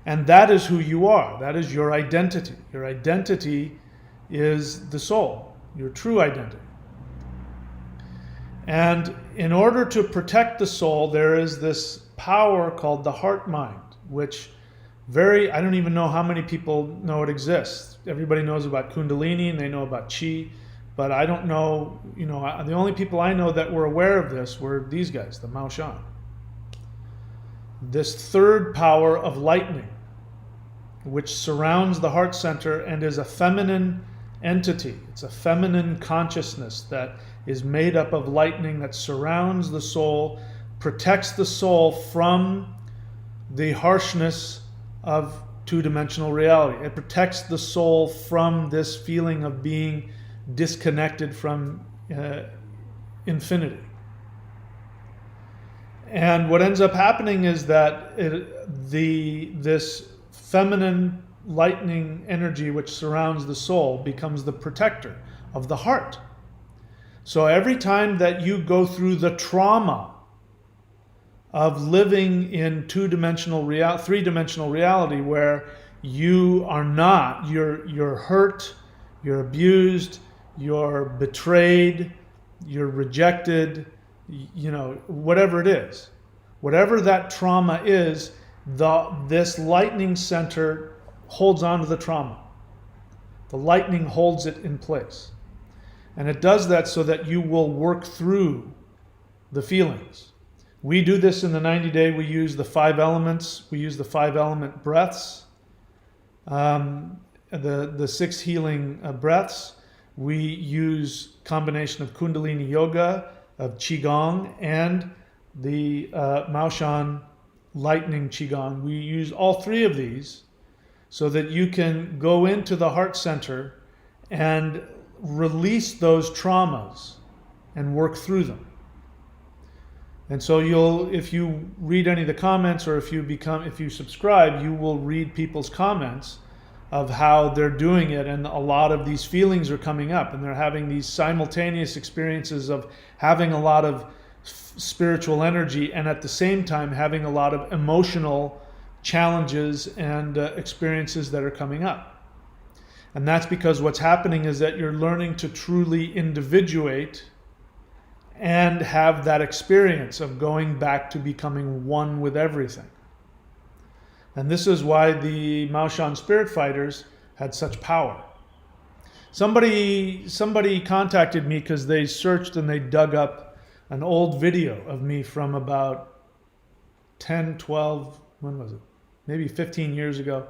And that is who you are. That is your identity. Your identity is the soul, your true identity. And in order to protect the soul, there is this power called the heart mind, which I don't even know how many people know it exists. Everybody knows about Kundalini and they know about Chi, but I don't know, the only people I know that were aware of this were these guys, the Mao Shan. This third power of lightning, which surrounds the heart center and is a feminine entity. It's a feminine consciousness that is made up of lightning that surrounds the soul, protects the soul from the harshness of two-dimensional reality. It protects the soul from this feeling of being disconnected from infinity. And what ends up happening is that this feminine lightning energy which surrounds the soul becomes the protector of the heart. So every time that you go through the trauma of living in three-dimensional reality where you are not, you're hurt, you're abused, you're betrayed, you're rejected, whatever it is, whatever that trauma is, this lightning center holds on to the trauma. The lightning holds it in place. And it does that so that you will work through the feelings. We do this in the 90-day. We use the 5 elements. We use the 5 element breaths, the 6 healing breaths. We use combination of Kundalini yoga, of Qigong, and the Mao Shan lightning Qigong. We use all 3 of these so that you can go into the heart center and release those traumas and work through them. And so if you read any of the comments, or if you subscribe, you will read people's comments of how they're doing it, and a lot of these feelings are coming up, and they're having these simultaneous experiences of having a lot of spiritual energy and at the same time having a lot of emotional challenges and experiences that are coming up. And that's because what's happening is that you're learning to truly individuate and have that experience of going back to becoming one with everything. And this is why the Mao Shan spirit fighters had such power. Somebody contacted me because they searched and they dug up an old video of me from about 10, 12, when was it? Maybe 15 years ago,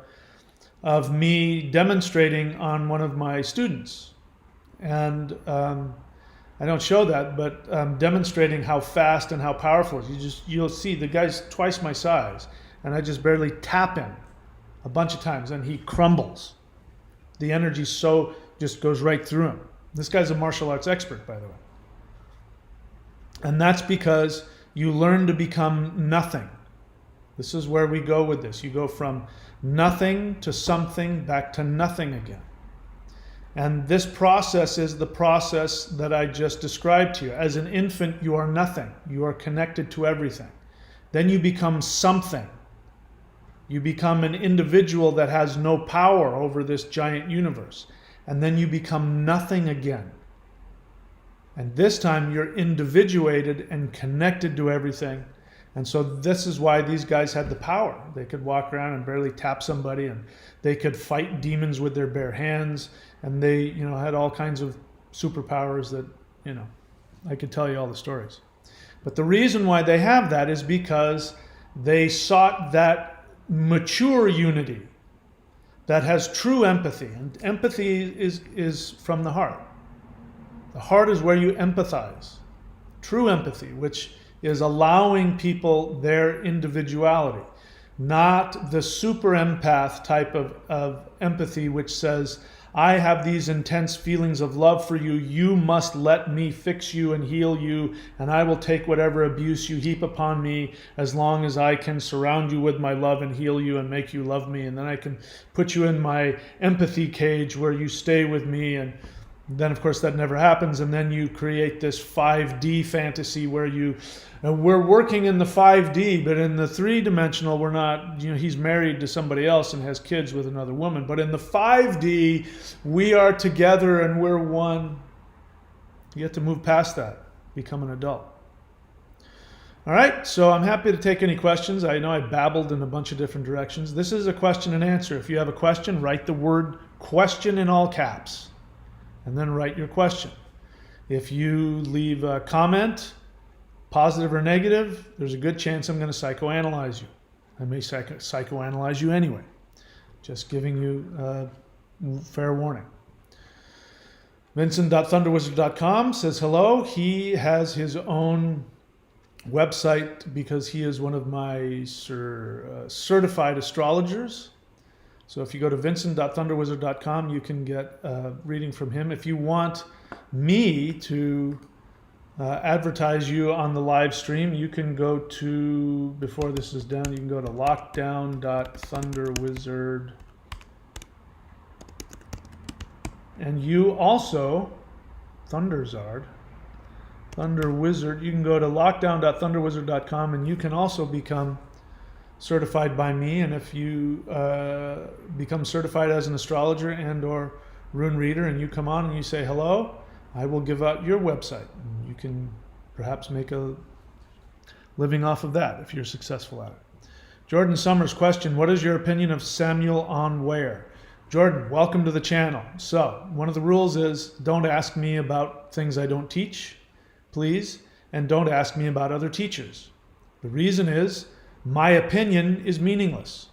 of me demonstrating on one of my students. And I don't show that, but demonstrating how fast and how powerful. You'll see the guy's twice my size, and I just barely tap him a bunch of times, and he crumbles. The energy just goes right through him. This guy's a martial arts expert, by the way. And that's because you learn to become nothing. This is where we go with this. You go from nothing to something, back to nothing again. And this process is the process that I just described to you. As an infant, you are nothing. You are connected to everything. Then you become something. You become an individual that has no power over this giant universe. And then you become nothing again. And this time you're individuated and connected to everything. And so this is why these guys had the power. They could walk around and barely tap somebody, and they could fight demons with their bare hands, and they, had all kinds of superpowers that, I could tell you all the stories. But the reason why they have that is because they sought that mature unity that has true empathy. And empathy is from the heart. The heart is where you empathize. True empathy, which is allowing people their individuality, not the super empath type of empathy, which says, I have these intense feelings of love for you. You must let me fix you and heal you, and I will take whatever abuse you heap upon me as long as I can surround you with my love and heal you and make you love me. And then I can put you in my empathy cage where you stay with me. And then, of course, that never happens. And then you create this 5D fantasy where we're working in the 5D, but in the 3-dimensional, we're not, he's married to somebody else and has kids with another woman. But in the 5D, we are together and we're one. You have to move past that, become an adult. All right, so I'm happy to take any questions. I know I babbled in a bunch of different directions. This is a question and answer. If you have a question, write the word question in all caps, and then write your question. If you leave a comment, positive or negative, there's a good chance I'm going to psychoanalyze you. I may psychoanalyze you anyway. Just giving you fair warning. Vincent.thunderwizard.com says hello. He has his own website because he is one of my certified astrologers. So if you go to vincent.thunderwizard.com, you can get a reading from him. If you want me to advertise you on the live stream, you can go to, before this is done, you can go to lockdown.thunderwizard. And you also, Thunderzard, Thunderwizard, you can go to lockdown.thunderwizard.com, and you can also become certified by me. And if you become certified as an astrologer and or rune reader, and you come on and you say hello, I will give out your website. You can perhaps make a living off of that if you're successful at it. Jordan Summers' question, what is your opinion of Samuel on Ware? Jordan, welcome to the channel. So one of the rules is don't ask me about things I don't teach, please, and don't ask me about other teachers. The reason is my opinion is meaningless.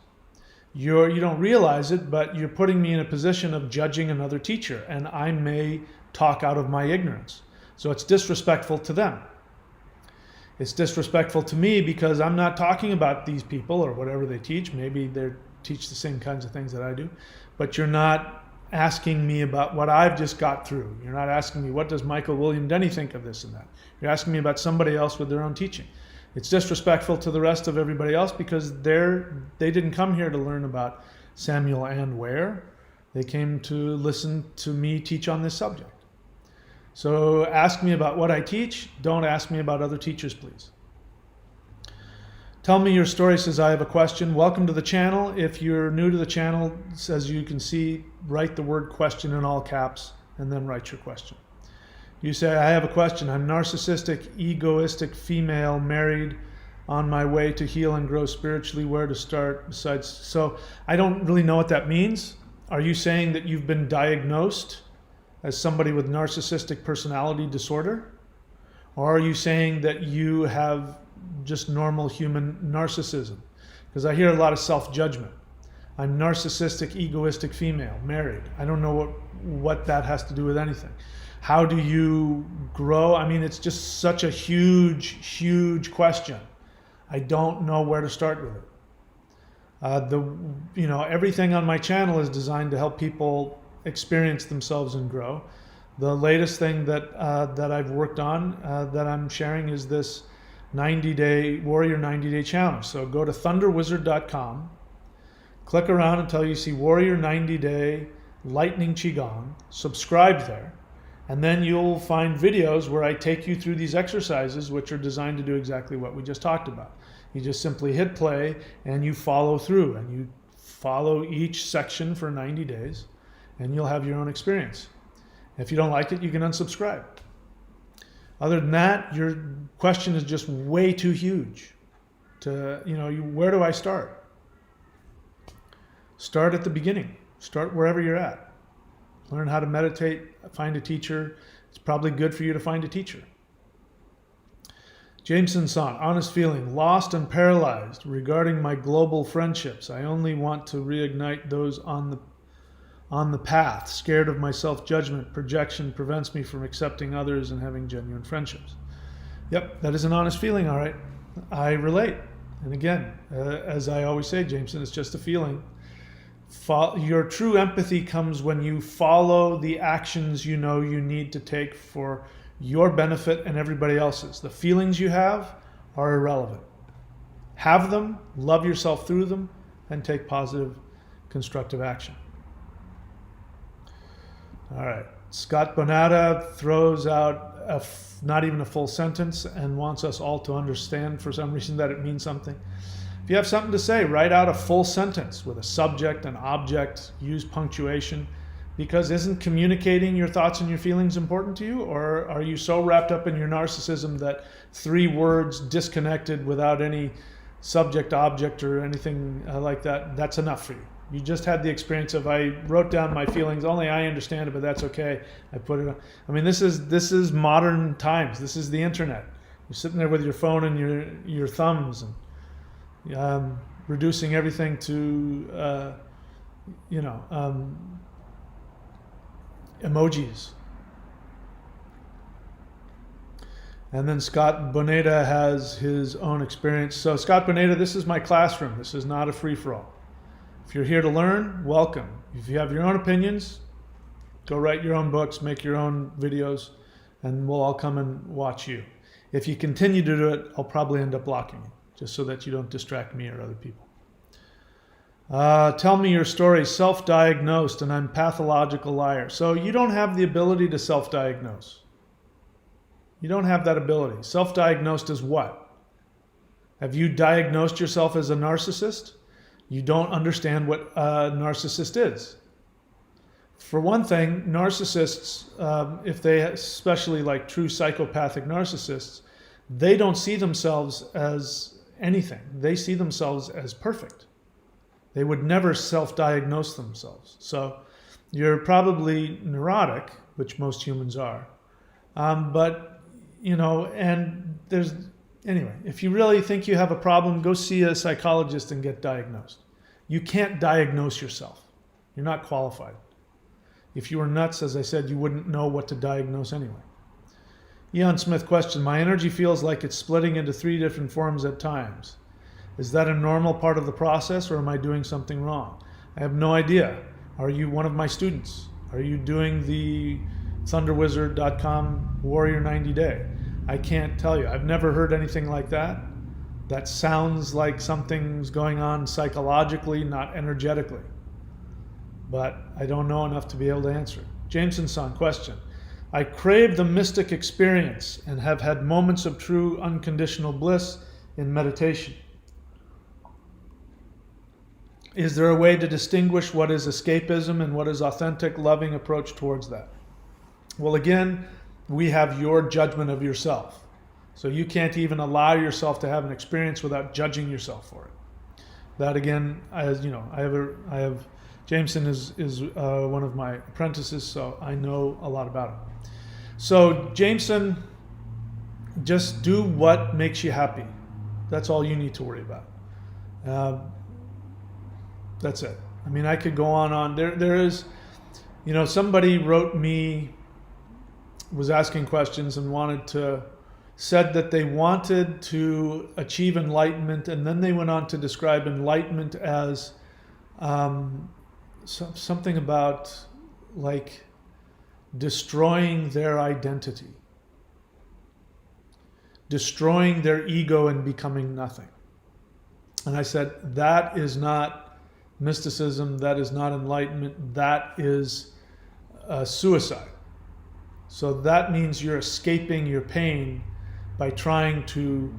You don't realize it, but you're putting me in a position of judging another teacher, and I may talk out of my ignorance. So it's disrespectful to them. It's disrespectful to me because I'm not talking about these people or whatever they teach. Maybe they teach the same kinds of things that I do, but you're not asking me about what I've just got through. You're not asking me, what does Michael William Denny think of this and that? You're asking me about somebody else with their own teaching. It's disrespectful to the rest of everybody else because they didn't come here to learn about Samuel and Ware. They came to listen to me teach on this subject. So ask me about what I teach. Don't ask me about other teachers, please. Tell me your story says, I have a question. Welcome to the channel. If you're new to the channel, as you can see, write the word question in all caps and then write your question. You say, I have a question. I'm narcissistic, egoistic female, married, on my way to heal and grow spiritually. Where to start besides? So I don't really know what that means. Are you saying that you've been diagnosed as somebody with narcissistic personality disorder? Or are you saying that you have just normal human narcissism? Because I hear a lot of self-judgment. I'm narcissistic, egoistic female, married. I don't know what that has to do with anything. How do you grow? I mean, it's just such a huge, huge question. I don't know where to start with it. Everything on my channel is designed to help people experience themselves and grow. The latest thing that I've worked on that I'm sharing is this 90-day Warrior 90-day challenge. So go to thunderwizard.com, click around until you see Warrior 90-day Lightning Qigong, subscribe there, and then you'll find videos where I take you through these exercises which are designed to do exactly what we just talked about. You just simply hit play and you follow through, and you follow each section for 90 days, and you'll have your own experience. If you don't like it, you can unsubscribe. Other than that, your question is just way too huge. to, where do I start? Start at the beginning. Start wherever you're at. Learn how to meditate, find a teacher. It's probably good for you to find a teacher. Jameson Son, honest feeling, lost and paralyzed regarding my global friendships. I only want to reignite those on the path. Scared of my self-judgment, projection prevents me from accepting others and having genuine friendships. Yep, that is an honest feeling, all right. I relate. And again, as I always say, Jameson, it's just a feeling. Your true empathy comes when you follow the actions you know you need to take for your benefit and everybody else's. The feelings you have are irrelevant. Have them, love yourself through them, and take positive, constructive action. All right. Scott Bonata throws out not even a full sentence and wants us all to understand for some reason that it means something. If you have something to say, write out a full sentence with a subject, an object, use punctuation. Because isn't communicating your thoughts and your feelings important to you? Or are you so wrapped up in your narcissism that 3 words disconnected without any subject, object, or anything like that, that's enough for you? You just had the experience of, I wrote down my feelings, only I understand it, but that's okay. I put it on. I mean, this is modern times. This is the internet. You're sitting there with your phone and your thumbs and reducing everything to, emojis. And then Scott Boneta has his own experience. So Scott Boneta, this is my classroom. This is not a free-for-all. If you're here to learn, welcome. If you have your own opinions, go write your own books, make your own videos, and we'll all come and watch you. If you continue to do it, I'll probably end up blocking you, just so that you don't distract me or other people. Tell me your story, self-diagnosed, and I'm pathological liar. So you don't have the ability to self-diagnose. You don't have that ability. Self-diagnosed is what? Have you diagnosed yourself as a narcissist? You don't understand what a narcissist is. For one thing, narcissists, if they, especially like true psychopathic narcissists, they don't see themselves as anything. They see themselves as perfect. They would never self-diagnose themselves. So you're probably neurotic, which most humans are. Anyway, if you really think you have a problem, go see a psychologist and get diagnosed. You can't diagnose yourself. You're not qualified. If you were nuts, as I said, you wouldn't know what to diagnose anyway. Ian Smith question, my energy feels like it's splitting into 3 different forms at times. Is that a normal part of the process, or am I doing something wrong? I have no idea. Are you one of my students? Are you doing the thunderwizard.com Warrior 90 Day? I can't tell you. I've never heard anything like that. That sounds like something's going on psychologically, not energetically. But I don't know enough to be able to answer it. Jameson Son question. I crave the mystic experience and have had moments of true unconditional bliss in meditation. Is there a way to distinguish what is escapism and what is authentic, loving approach towards that? Well, again, we have your judgment of yourself. So you can't even allow yourself to have an experience without judging yourself for it. That again, as you know, I have Jameson is one of my apprentices, so I know a lot about him. So Jameson, just do what makes you happy. That's all you need to worry about. That's it. I mean, I could go on. There is, somebody wrote me, was asking questions and said that they wanted to achieve enlightenment, and then they went on to describe enlightenment as something about like destroying their identity, destroying their ego and becoming nothing. And I said, that is not mysticism, that is not enlightenment, that is suicide. So that means you're escaping your pain by trying to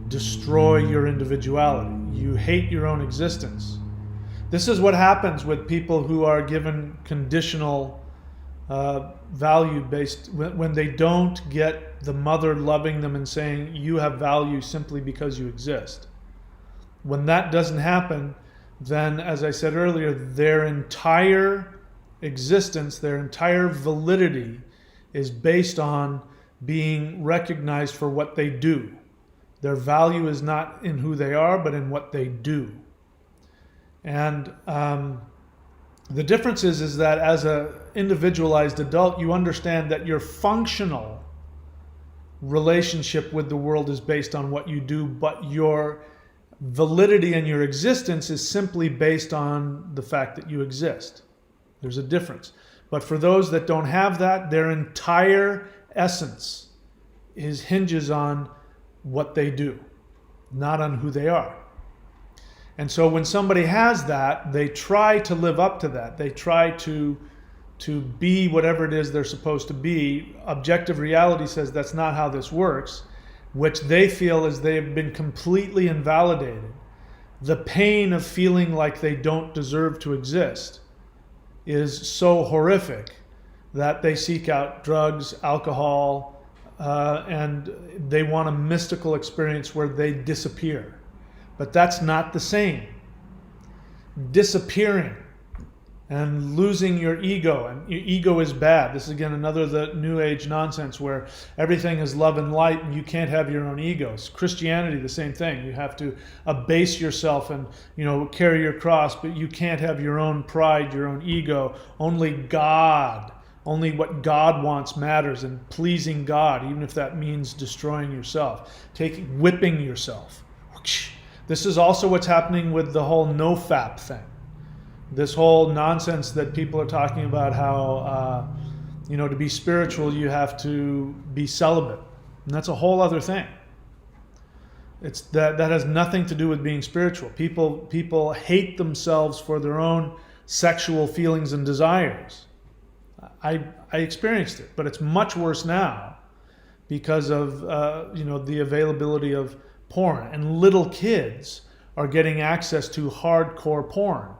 destroy your individuality. You hate your own existence. This is what happens with people who are given conditional value based, when they don't get the mother loving them and saying you have value simply because you exist. When that doesn't happen, then, as I said earlier, their entire existence, their entire validity is based on being recognized for what they do. Their value is not in who they are, but in what they do. And the difference is that as an individualized adult, you understand that your functional relationship with the world is based on what you do, but your validity and your existence is simply based on the fact that you exist. There's a difference. But for those that don't have that, their entire essence hinges on what they do, not on who they are. And so when somebody has that, they try to live up to that. They try to be whatever it is they're supposed to be. Objective reality says that's not how this works, which they feel is they have been completely invalidated. The pain of feeling like they don't deserve to exist is so horrific that they seek out drugs, alcohol, and they want a mystical experience where they disappear. But that's not the same. Disappearing and losing your ego, and your ego is bad. This is again another the New Age nonsense where everything is love and light and you can't have your own egos. Christianity, the same thing. You have to abase yourself and carry your cross, but you can't have your own pride, your own ego. Only God, only what God wants matters, and pleasing God, even if that means destroying yourself, whipping yourself. This is also what's happening with the whole no-fap thing. This whole nonsense that people are talking about how, to be spiritual, you have to be celibate. And that's a whole other thing. It's that has nothing to do with being spiritual. People hate themselves for their own sexual feelings and desires. I experienced it, but it's much worse now because of, the availability of porn. And little kids are getting access to hardcore porn.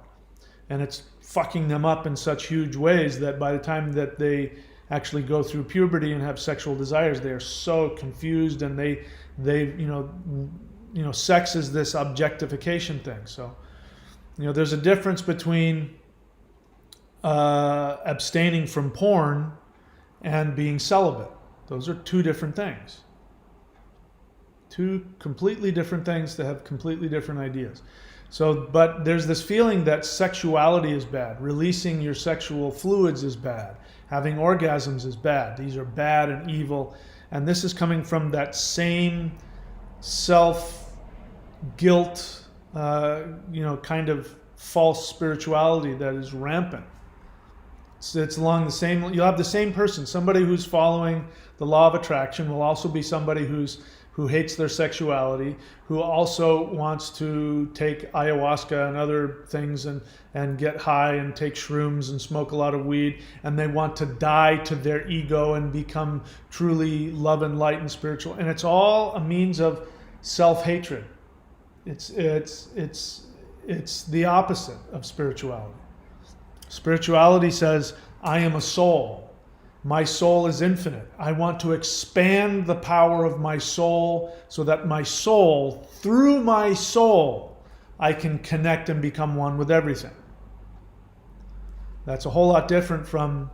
And it's fucking them up in such huge ways that by the time that they actually go through puberty and have sexual desires, they are so confused, and they sex is this objectification thing. So, there's a difference between abstaining from porn and being celibate. Those are two different things. Two completely different things that have completely different ideas. So, but there's this feeling that sexuality is bad. Releasing your sexual fluids is bad. Having orgasms is bad. These are bad and evil. And this is coming from that same self-guilt, kind of false spirituality that is rampant. It's along the same, you'll have the same person. Somebody who's following the law of attraction will also be somebody who hates their sexuality, who also wants to take ayahuasca and other things and get high and take shrooms and smoke a lot of weed, and they want to die to their ego and become truly love and light and spiritual. And it's all a means of self-hatred. It's the opposite of spirituality. Spirituality says, I am a soul. My soul is infinite. I want to expand the power of my soul so that my soul, through my soul, I can connect and become one with everything. That's a whole lot different from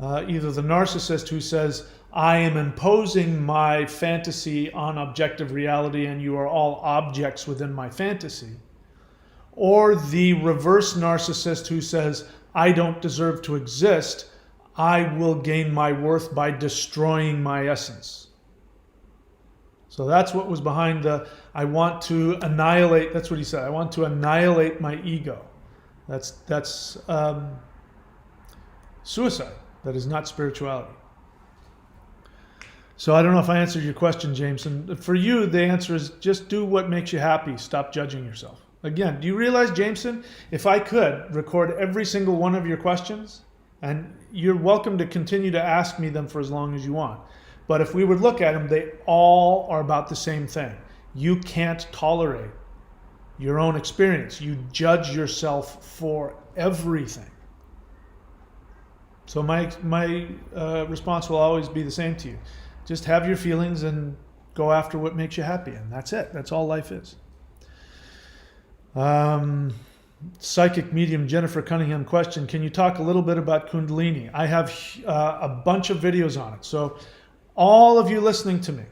either the narcissist who says, I am imposing my fantasy on objective reality and you are all objects within my fantasy, or the reverse narcissist who says, I don't deserve to exist. I will gain my worth by destroying my essence. So that's what was behind I want to annihilate, that's what he said, I want to annihilate my ego. That's suicide. That is not spirituality. So I don't know if I answered your question, Jameson. For you, the answer is just do what makes you happy. Stop judging yourself. Again, do you realize, Jameson, if I could record every single one of your questions, and you're welcome to continue to ask me them for as long as you want. But if we would look at them, they all are about the same thing. You can't tolerate your own experience. You judge yourself for everything. So my response will always be the same to you. Just have your feelings and go after what makes you happy. And that's it. That's all life is. Psychic medium Jennifer Cunningham question: can you talk a little bit about Kundalini? I have a bunch of videos on it. So all of you listening to me,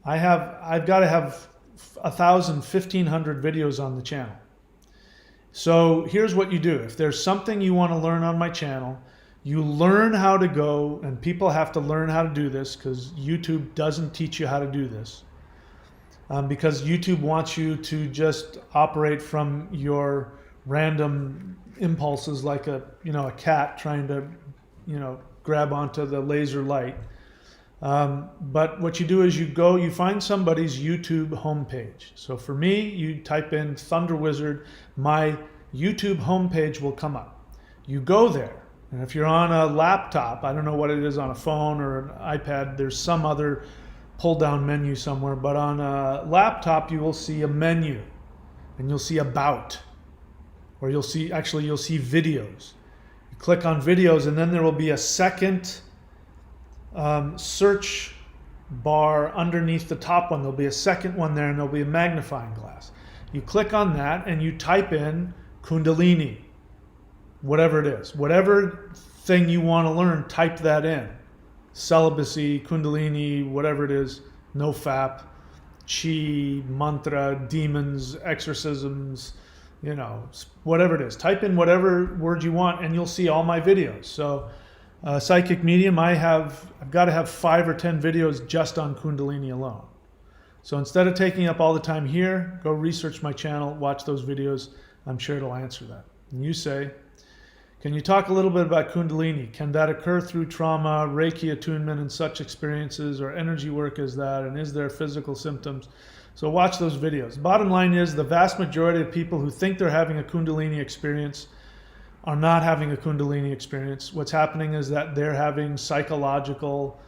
I've got to have 1,000, 1,500 videos on the channel. So here's what you do. If there's something you want to learn on my channel, you learn how to go, and people have to learn how to do this because YouTube doesn't teach you how to do this. Because YouTube wants you to just operate from your random impulses, like a cat trying to grab onto the laser light. But what you do is you find somebody's YouTube homepage. So for me, you type in Thunder Wizard, my YouTube homepage will come up. You go there, and if you're on a laptop, I don't know what it is on a phone or an iPad, there's some other pull down menu somewhere, but on a laptop you will see a menu, and you'll see about, or you'll see videos. You click on videos, and then there will be a second search bar underneath the top one. There'll be a second one there, and there'll be a magnifying glass. You click on that and you type in Kundalini, whatever it is, whatever thing you want to learn, type that in. Celibacy, Kundalini, whatever it is, no fap, chi, mantra, demons, exorcisms, whatever it is. Type in whatever word you want, and you'll see all my videos. So Psychic Medium, I've got to have 5 or 10 videos just on Kundalini alone. So instead of taking up all the time here, go research my channel, watch those videos. I'm sure it'll answer that. And you say, can you talk a little bit about Kundalini? Can that occur through trauma, Reiki attunement, and such experiences, or energy work as that? And is there physical symptoms? So watch those videos. Bottom line is, the vast majority of people who think they're having a Kundalini experience are not having a Kundalini experience. What's happening is that they're having psychological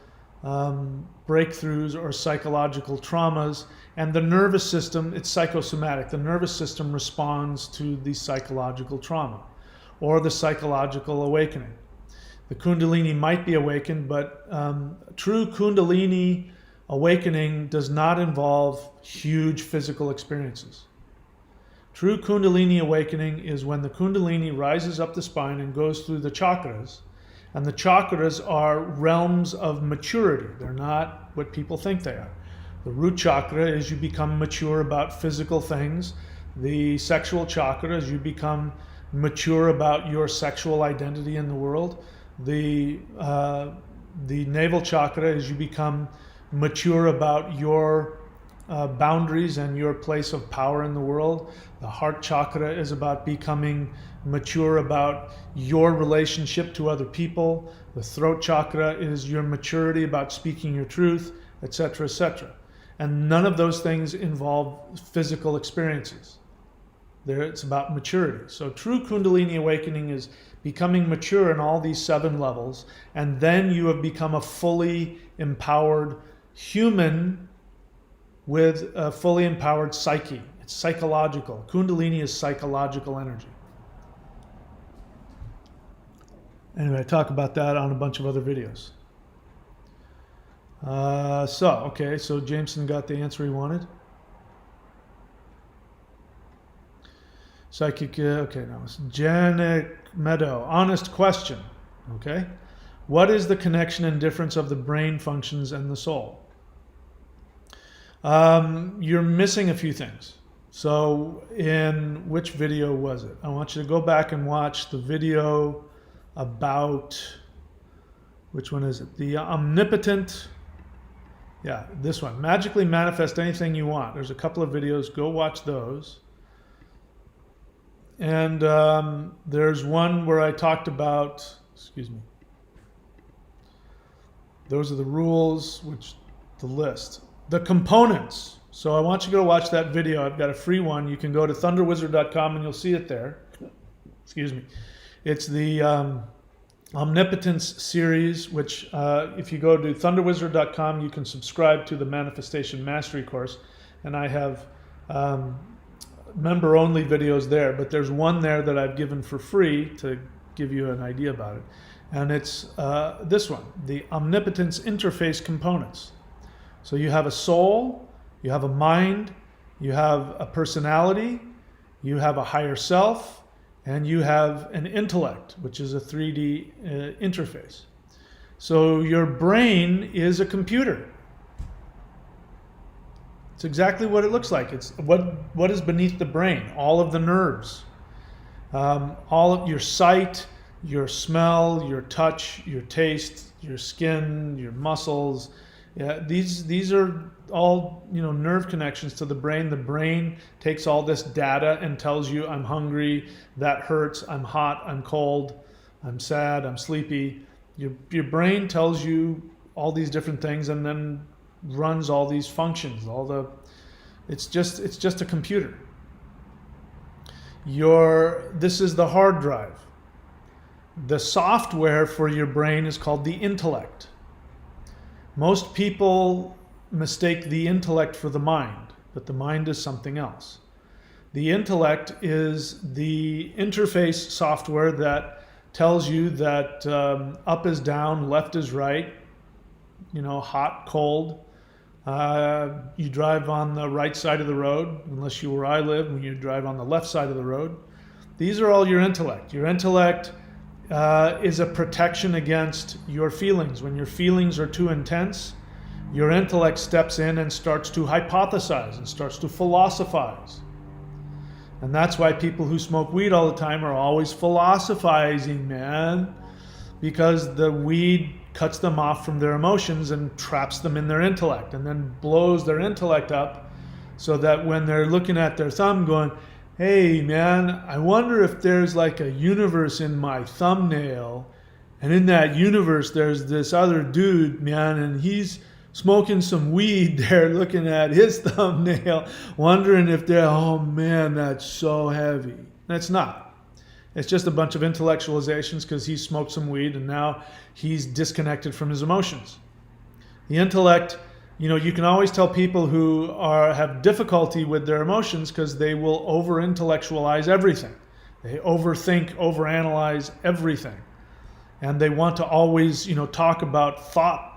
breakthroughs or psychological traumas, and the nervous system, it's psychosomatic. The nervous system responds to the psychological trauma or the psychological awakening. The Kundalini might be awakened, but true Kundalini awakening does not involve huge physical experiences. True Kundalini awakening is when the Kundalini rises up the spine and goes through the chakras. And the chakras are realms of maturity. They're not what people think they are. The root chakra is you become mature about physical things. The sexual chakra is you become mature about your sexual identity in the world. The navel chakra is you become mature about your boundaries and your place of power in the world. The heart chakra is about becoming mature about your relationship to other people. The throat chakra is your maturity about speaking your truth, etc., etc. And none of those things involve physical experiences. It's about maturity. So true Kundalini awakening is becoming mature in all these 7 levels, and then you have become a fully empowered human with a fully empowered psyche. It's psychological. Kundalini is psychological energy. Anyway, I talk about that on a bunch of other videos. So Jameson got the answer he wanted. Psychic, okay, now it's Janet Meadow. Honest question, okay? What is the connection and difference of the brain functions and the soul? You're missing a few things. So in which video was it? I want you to go back and watch the video about, which one is it? The omnipotent, yeah, this one. Magically manifest anything you want. There's a couple of videos. Go watch those. And there's one where I talked about, those are the rules, the list. The components. So I want you to go watch that video. I've got a free one. You can go to thunderwizard.com and you'll see it there. It's the Omnipotence series, which if you go to thunderwizard.com, you can subscribe to the Manifestation Mastery course. And I have member-only videos there, but there's one there that I've given for free to give you an idea about it. And it's this one, the Omnipotence Interface Components. So you have a soul, you have a mind, you have a personality, you have a higher self, and you have an intellect, which is a 3D interface. So your brain is a computer. It's exactly what it looks like. It's what is beneath the brain, all of the nerves, all of your sight, your smell, your touch, your taste, your skin, your muscles. Yeah, these are all, nerve connections to the brain. The brain takes all this data and tells you, I'm hungry, that hurts, I'm hot, I'm cold, I'm sad, I'm sleepy. Your brain tells you all these different things and then runs all these functions. It's just a computer. This is the hard drive. The software for your brain is called the intellect. Most people mistake the intellect for the mind, but the mind is something else. The intellect is the interface software that tells you that up is down, left is right, hot, cold. You drive on the right side of the road, unless you're where I live, when you drive on the left side of the road. These are all your intellect. Your intellect is a protection against your feelings. When your feelings are too intense, your intellect steps in and starts to hypothesize and starts to philosophize. And that's why people who smoke weed all the time are always philosophizing, man, because the weed cuts them off from their emotions and traps them in their intellect, and then blows their intellect up so that when they're looking at their thumb going, hey man, I wonder if there's like a universe in my thumbnail, and in that universe there's this other dude, man, and he's smoking some weed there looking at his thumbnail, wondering if they're, oh man, that's so heavy. That's not. It's just a bunch of intellectualizations because he smoked some weed and now he's disconnected from his emotions. The intellect, you can always tell people who have difficulty with their emotions because they will over-intellectualize everything. They overthink, overanalyze everything. And they want to always, talk about thought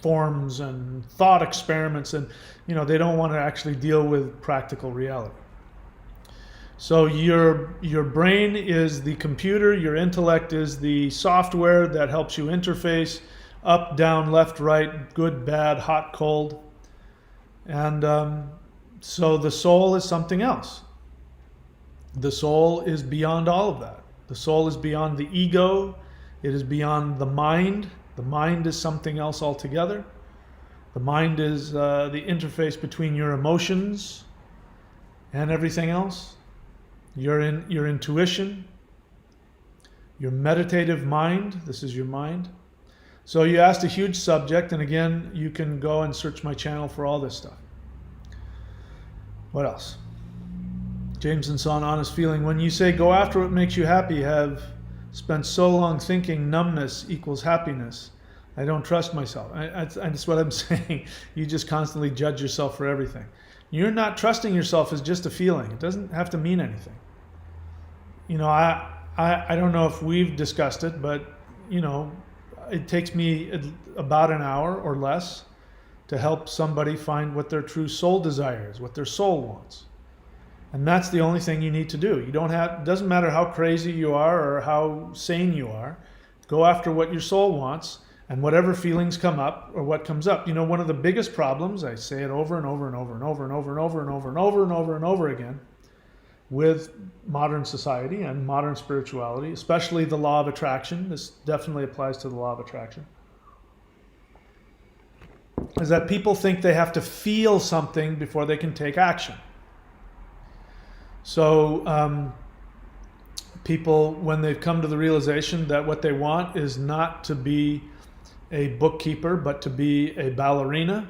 forms and thought experiments, and they don't want to actually deal with practical reality. So your brain is the computer, your intellect is the software that helps you interface up, down, left, right, good, bad, hot, cold. And so the soul is something else. The soul is beyond all of that. The soul is beyond the ego. It is beyond the mind. The mind is something else altogether. The mind is the interface between your emotions and everything else. Your intuition, your meditative mind. This is your mind. So you asked a huge subject, and again, you can go and search my channel for all this stuff. What else? James and Son, honest feeling. When you say go after what makes you happy, have spent so long thinking numbness equals happiness. I don't trust myself. That's what I'm saying. You just constantly judge yourself for everything. You're not trusting yourself as just a feeling. It doesn't have to mean anything. I don't know if we've discussed it, but it takes me about an hour or less to help somebody find what their true soul desire is, what their soul wants. And that's the only thing you need to do. It doesn't matter how crazy you are or how sane you are. Go after what your soul wants, and whatever feelings come up or what comes up. One of the biggest problems, I say it over and over and over and over and over and over and over and over and over and over again, with modern society and modern spirituality, especially the law of attraction. This definitely applies to the law of attraction. Is that people think they have to feel something before they can take action. So people, when they've come to the realization that what they want is not to be a bookkeeper, but to be a ballerina,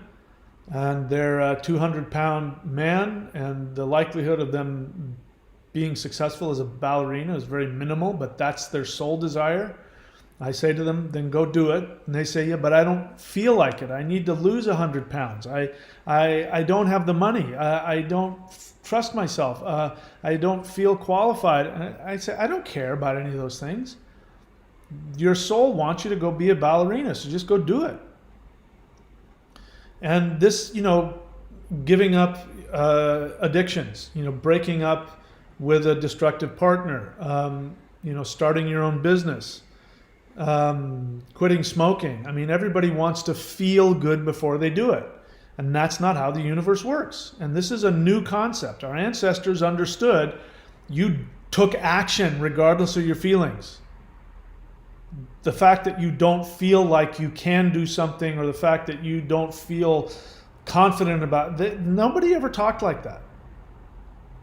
and they're a 200-pound man, and the likelihood of them being successful as a ballerina is very minimal, but that's their soul desire. I say to them, then go do it. And they say, yeah, but I don't feel like it. I need to lose 100 pounds. I don't have the money. I don't trust myself. I don't feel qualified. I say, I don't care about any of those things. Your soul wants you to go be a ballerina, so just go do it. And this, giving up addictions, breaking up with a destructive partner, starting your own business, quitting smoking. I mean, everybody wants to feel good before they do it. And that's not how the universe works. And this is a new concept. Our ancestors understood you took action regardless of your feelings. The fact that you don't feel like you can do something, or the fact that you don't feel confident about it, nobody ever talked like that.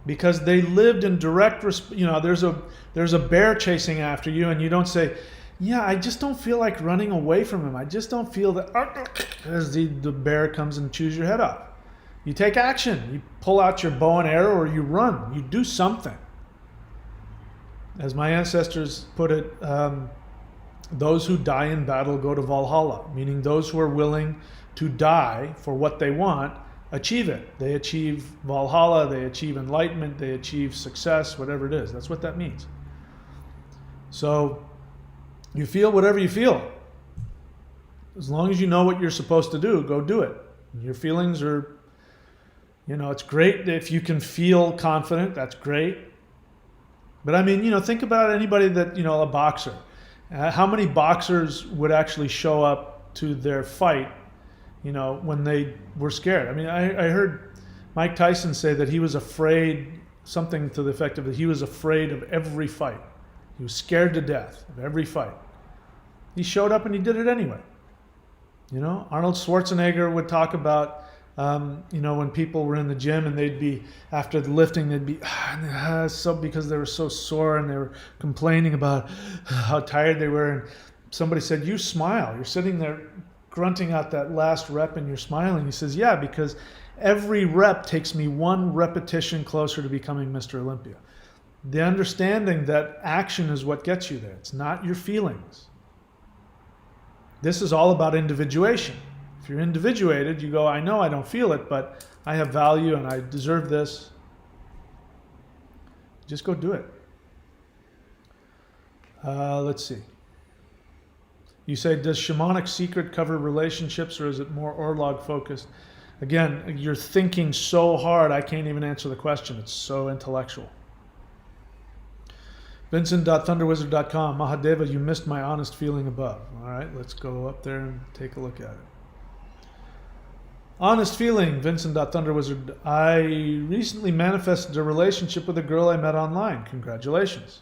Because they lived in direct, there's a bear chasing after you, and you don't say, yeah, I just don't feel like running away from him. I just don't feel that, as the bear comes and chews your head off. You take action. You pull out your bow and arrow, or you run. You do something. As my ancestors put it, those who die in battle go to Valhalla, meaning those who are willing to die for what they want achieve it. They achieve Valhalla, they achieve enlightenment, they achieve success, whatever it is. That's what that means. So you feel whatever you feel. As long as you know what you're supposed to do, go do it. Your feelings are, it's great if you can feel confident, that's great. But I mean, think about anybody that, a boxer. How many boxers would actually show up to their fight, when they were scared? I mean, I heard Mike Tyson say that he was afraid, something to the effect of that he was afraid of every fight. He was scared to death of every fight. He showed up and he did it anyway. Arnold Schwarzenegger would talk about, when people were in the gym and they'd be, after the lifting, they'd be, so because they were so sore and they were complaining about how tired they were. And somebody said, you smile. You're sitting there grunting out that last rep and you're smiling. He says, yeah, because every rep takes me one repetition closer to becoming Mr. Olympia. The understanding that action is what gets you there. It's not your feelings. This is all about individuation. If you're individuated, you go, I know I don't feel it, but I have value and I deserve this. Just go do it. Let's see. You say, does shamanic secret cover relationships, or is it more Orlog focused? Again, you're thinking so hard, I can't even answer the question. It's so intellectual. Vincent.thunderwizard.com. Mahadeva, you missed my honest feeling above. All right, let's go up there and take a look at it. Honest feeling, Vincent.thunderwizard. I recently manifested a relationship with a girl I met online. Congratulations.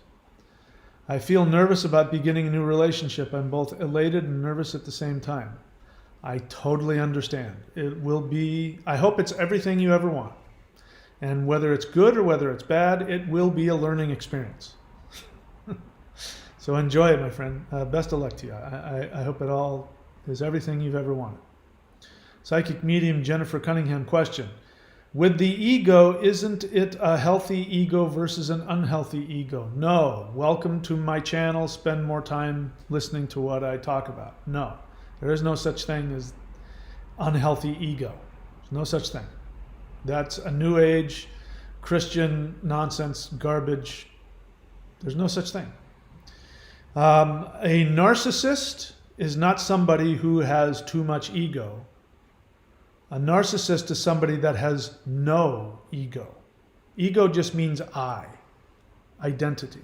I feel nervous about beginning a new relationship. I'm both elated and nervous at the same time. I totally understand. It will be, I hope it's everything you ever want. And whether it's good or whether it's bad, it will be a learning experience. So enjoy it, my friend. Best of luck to you. I hope it all is everything you've ever wanted. Psychic medium Jennifer Cunningham question. With the ego, isn't it a healthy ego versus an unhealthy ego? No. Welcome to my channel. Spend more time listening to what I talk about. No. There is no such thing as unhealthy ego. There's no such thing. That's a new age, Christian nonsense, garbage. There's no such thing. A narcissist is not somebody who has too much ego. A narcissist is somebody that has no ego. Ego just means I, identity.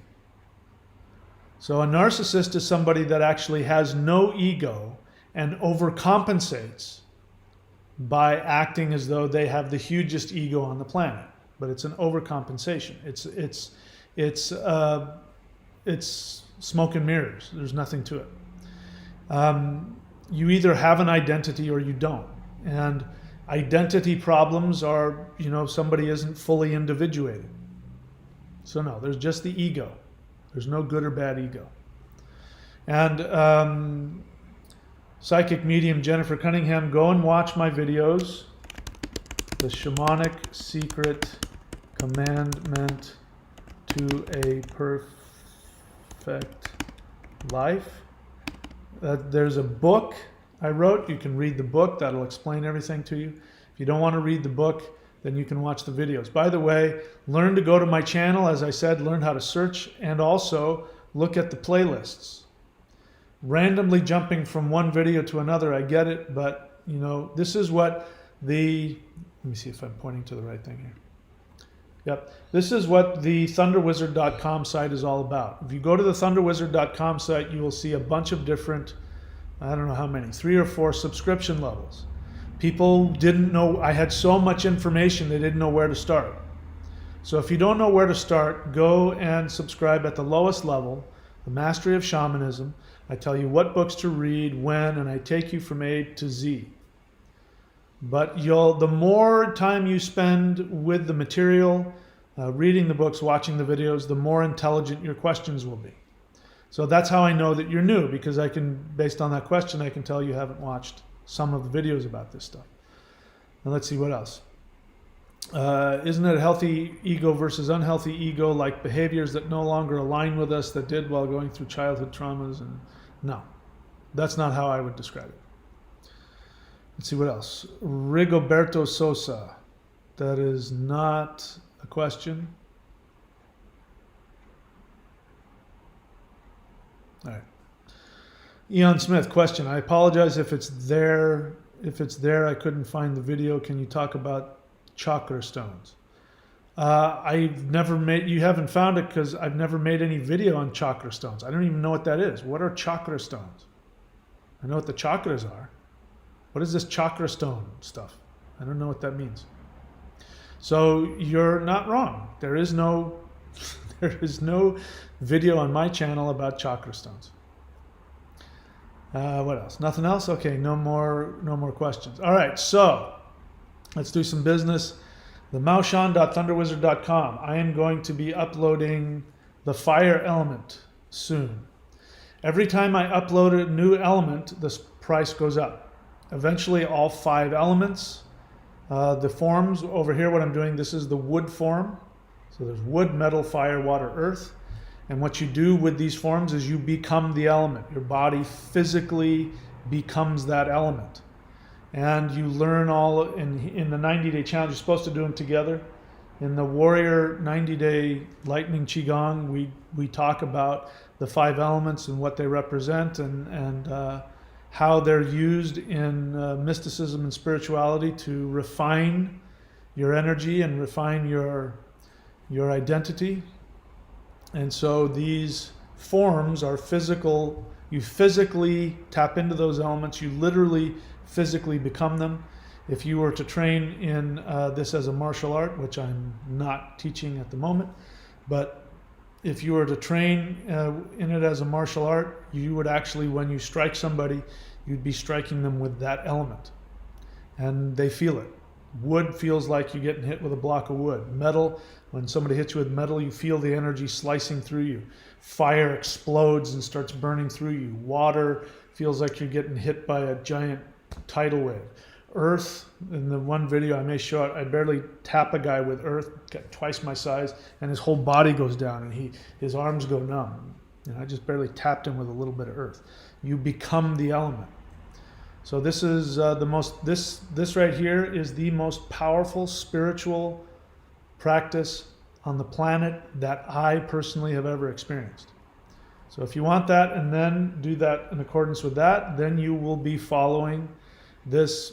So a narcissist is somebody that actually has no ego and overcompensates by acting as though they have the hugest ego on the planet. But it's an overcompensation. It's smoke and mirrors. There's nothing to it. You either have an identity or you don't. And identity problems are, somebody isn't fully individuated. So no, there's just the ego. There's no good or bad ego. And psychic medium Jennifer Cunningham, go and watch my videos. The Shamanic Secret Commandment to a Perfect Life. There's a book I wrote. You can read the book. That'll explain everything to you. If you don't want to read the book, then you can watch the videos. By the way, learn to go to my channel. As I said, learn how to search and also look at the playlists. Randomly jumping from one video to another, I get it, but this is what let me see if I'm pointing to the right thing here. Yep. This is what the thunderwizard.com site is all about. If you go to the thunderwizard.com site, you will see a bunch of different, I don't know how many, 3 or 4 subscription levels. People didn't know, I had so much information, they didn't know where to start. So if you don't know where to start, go and subscribe at the lowest level, the Mastery of Shamanism. I tell you what books to read, when, and I take you from A to Z. But the more time you spend with the material, reading the books, watching the videos, the more intelligent your questions will be. So that's how I know that you're new, because I can, based on that question, I can tell you haven't watched some of the videos about this stuff. Now let's see what else. Isn't it a healthy ego versus unhealthy ego, like behaviors that no longer align with us that did while going through childhood traumas? And no, that's not how I would describe it. Let's see what else. Rigoberto Sosa. That is not a question. All right. Eon Smith, question. I apologize if it's there. If it's there, I couldn't find the video. Can you talk about chakra stones? I've never made, you haven't found it because I've never made any video on chakra stones. I don't even know what that is. What are chakra stones? I know what the chakras are. What is this chakra stone stuff? I don't know what that means. So you're not wrong. There is no video on my channel about chakra stones. What else? Nothing else? Okay, no more questions. All right, so let's do some business. The maoshan.thunderwizard.com. I am going to be uploading the fire element soon. Every time I upload a new element, the price goes up. Eventually, all 5 elements. The forms over here, what I'm doing, this is the wood form. So there's wood, metal, fire, water, earth. And what you do with these forms is you become the element. Your body physically becomes that element. And you learn all in the 90-day challenge. You're supposed to do them together. In the Warrior 90-day Lightning Qigong, we talk about the 5 elements and what they represent, and how they're used in mysticism and spirituality to refine your energy and refine your identity. And so these forms are physical. You physically tap into those elements. You literally physically become them. If you were to train in this as a martial art, which I'm not teaching at the moment, but if you were to train in it as a martial art, you would actually, when you strike somebody, you'd be striking them with that element. And they feel it. Wood feels like you're getting hit with a block of wood. Metal, when somebody hits you with metal, you feel the energy slicing through you. Fire explodes and starts burning through you. Water feels like you're getting hit by a giant tidal wave. Earth, in the one video I may show it, I barely tap a guy with earth, got twice my size, and his whole body goes down and his arms go numb. And I just barely tapped him with a little bit of earth. You become the element. So this is this right here is the most powerful spiritual practice on the planet that I personally have ever experienced. So if you want that and then do that in accordance with that, then you will be following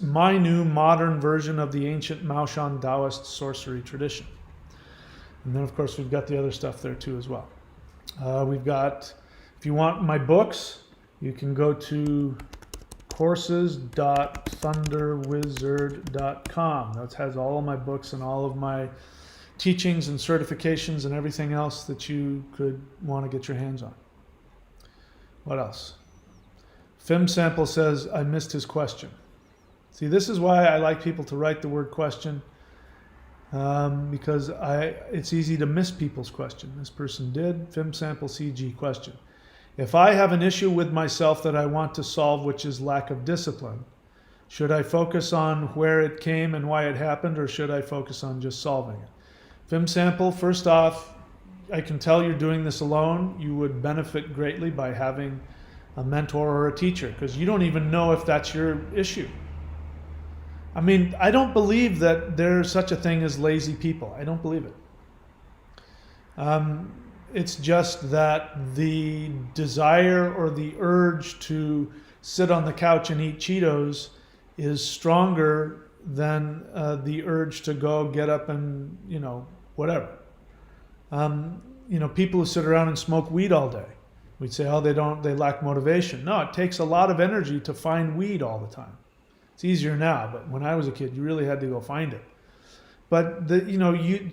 my new modern version of the ancient Maoshan Taoist sorcery tradition. And then of course we've got the other stuff there too as well. We've got, if you want my books, you can go to courses.thunderwizard.com. That has all of my books and all of my teachings and certifications and everything else that you could want to get your hands on. What else? Fim Sample says, I missed his question. See, this is why I like people to write the word question, because it's easy to miss people's question. This person did. Fim Sample CG question. If I have an issue with myself that I want to solve, which is lack of discipline, should I focus on where it came and why it happened, or should I focus on just solving it? Fim Sample, first off, I can tell you're doing this alone. You would benefit greatly by having a mentor or a teacher, because you don't even know if that's your issue. I mean, I don't believe that there's such a thing as lazy people. I don't believe it. It's just that the desire or the urge to sit on the couch and eat Cheetos is stronger than the urge to go get up and, whatever. People who sit around and smoke weed all day, we'd say, oh, they lack motivation. No, it takes a lot of energy to find weed all the time. It's easier now, but when I was a kid, you really had to go find it. But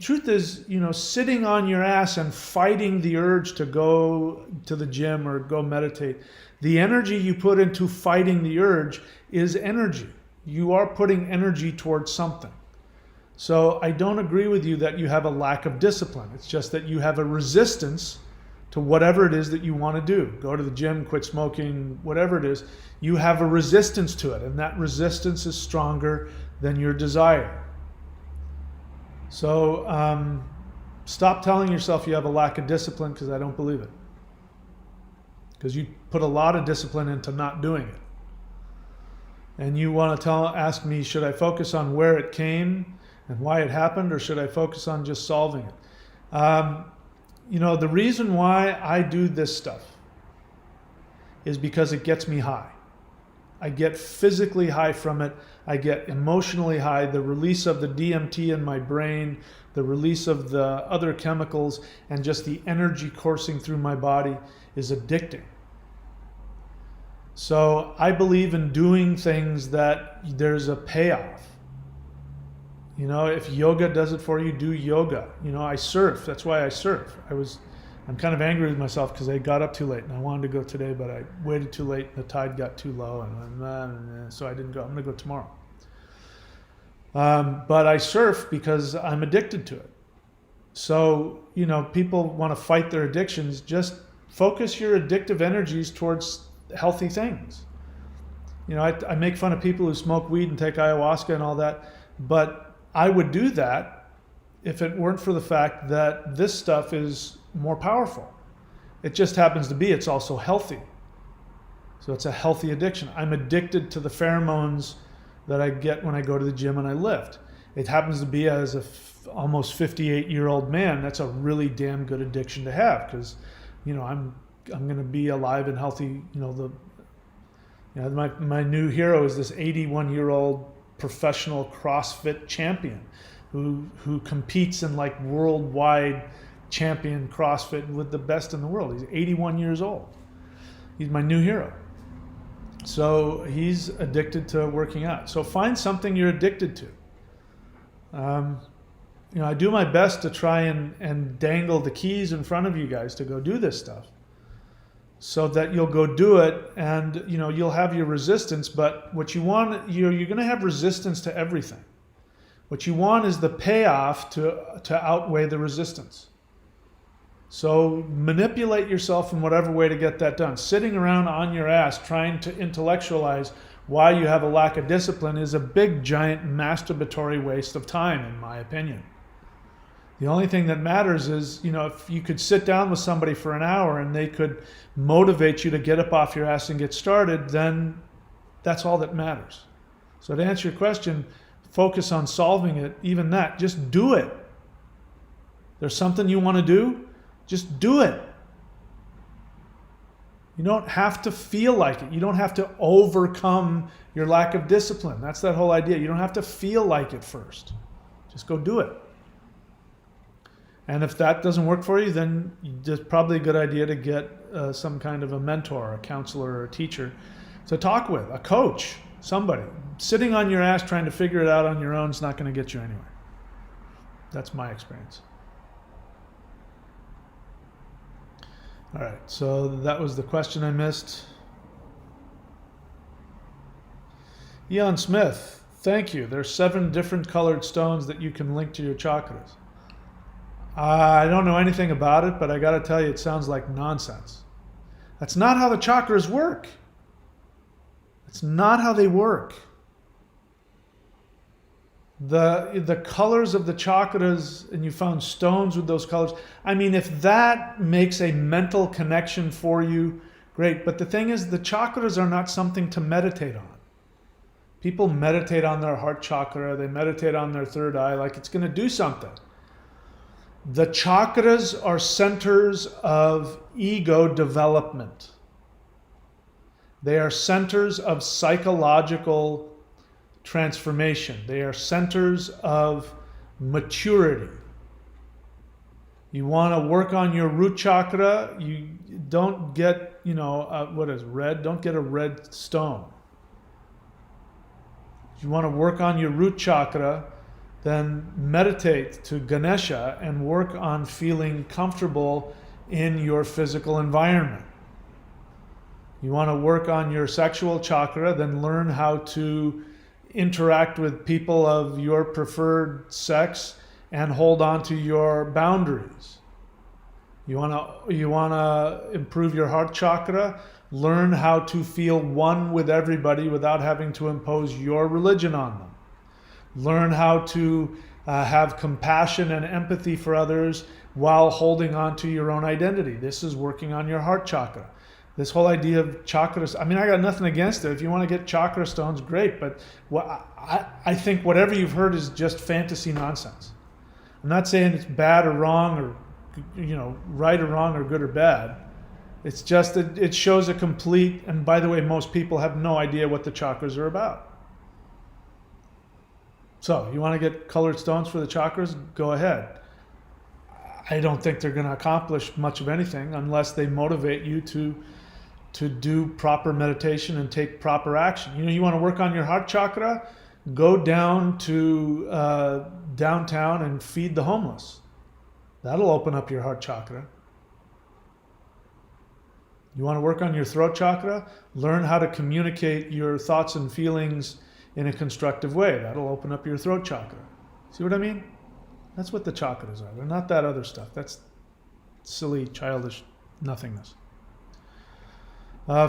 truth is, sitting on your ass and fighting the urge to go to the gym or go meditate, the energy you put into fighting the urge is energy. You are putting energy towards something. So I don't agree with you that you have a lack of discipline. It's just that you have a resistance to whatever it is that you want to do. Go to the gym, quit smoking, whatever it is. You have a resistance to it, and that resistance is stronger than your desire. So stop telling yourself you have a lack of discipline, because I don't believe it. Because you put a lot of discipline into not doing it. And you want to ask me, should I focus on where it came and why it happened, or should I focus on just solving it? The reason why I do this stuff is because it gets me high. I get physically high from it. I get emotionally high. The release of the DMT in my brain, the release of the other chemicals, and just the energy coursing through my body is addicting. So I believe in doing things that there's a payoff. If yoga does it for you, do yoga. I surf. That's why I surf. I'm kind of angry with myself because I got up too late and I wanted to go today, but I waited too late and the tide got too low, and so I didn't go. I'm going to go tomorrow. But I surf because I'm addicted to it. So, people want to fight their addictions. Just focus your addictive energies towards healthy things. I make fun of people who smoke weed and take ayahuasca and all that, but I would do that if it weren't for the fact that this stuff is more powerful. It just happens to be it's also healthy. So it's a healthy addiction. I'm addicted to the pheromones that I get when I go to the gym and I lift. It happens to be as a almost 58-year-old man, that's a really damn good addiction to have, because I'm going to be alive and healthy. My new hero is this 81-year-old professional CrossFit champion who competes in like worldwide champion CrossFit with the best in the world. He's 81 years old. He's my new hero. So he's addicted to working out. So find something you're addicted to. I do my best to try and dangle the keys in front of you guys to go do this stuff, so that you'll go do it, and you'll have your resistance. But what you want, you're going to have resistance to everything. What you want is the payoff to outweigh the resistance. So manipulate yourself in whatever way to get that done. Sitting around on your ass trying to intellectualize why you have a lack of discipline is a big, giant, masturbatory waste of time, in my opinion. The only thing that matters is, if you could sit down with somebody for an hour and they could motivate you to get up off your ass and get started, then that's all that matters. So to answer your question, focus on solving it. Even that, just do it. There's something you want to do, just do it. You don't have to feel like it. You don't have to overcome your lack of discipline. That's that whole idea. You don't have to feel like it first. Just go do it. And if that doesn't work for you, then it's probably a good idea to get some kind of a mentor, a counselor, or a teacher to talk with, a coach, somebody. Sitting on your ass trying to figure it out on your own is not going to get you anywhere. That's my experience. All right, so that was the question I missed. Eon Smith, thank you. There's 7 different colored stones that you can link to your chakras. I don't know anything about it, but I got to tell you, it sounds like nonsense. That's not how the chakras work. It's not how they work. The colors of the chakras, and you found stones with those colors. I mean, if that makes a mental connection for you, great. But the thing is, the chakras are not something to meditate on. People meditate on their heart chakra. They meditate on their third eye like it's going to do something. The chakras are centers of ego development. They are centers of psychological transformation. They are centers of maturity. You want to work on your root chakra. You don't get, what is red? Don't get a red stone. If you want to work on your root chakra, then meditate to Ganesha and work on feeling comfortable in your physical environment. You want to work on your sexual chakra, then learn how to interact with people of your preferred sex and hold on to your boundaries. You want to improve your heart chakra, learn how to feel one with everybody without having to impose your religion on them. Learn how to have compassion and empathy for others while holding on to your own identity. This is working on your heart chakra. This whole idea of chakras, I got nothing against it. If you want to get chakra stones, great. But I think whatever you've heard is just fantasy nonsense. I'm not saying it's bad or wrong or, right or wrong or good or bad. It's just that it shows a complete, and by the way, most people have no idea what the chakras are about. So, you want to get colored stones for the chakras? Go ahead. I don't think they're going to accomplish much of anything unless they motivate you to do proper meditation and take proper action. You want to work on your heart chakra? Go down to downtown and feed the homeless. That'll open up your heart chakra. You want to work on your throat chakra? Learn how to communicate your thoughts and feelings in a constructive way. That'll open up your throat chakra. See what I mean? That's what the chakras are. They're not that other stuff. That's silly, childish nothingness.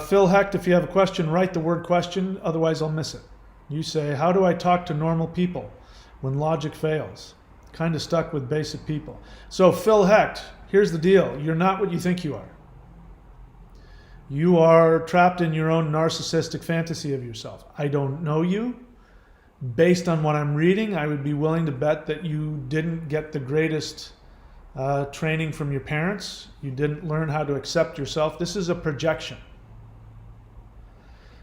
Phil Hecht, if you have a question, write the word question, otherwise I'll miss it. You say, how do I talk to normal people when logic fails? Kind of stuck with basic people. So Phil Hecht, here's the deal. You're not what you think you are. You are trapped in your own narcissistic fantasy of yourself. I don't know you. Based on what I'm reading, I would be willing to bet that you didn't get the greatest training from your parents. You didn't learn how to accept yourself. This is a projection.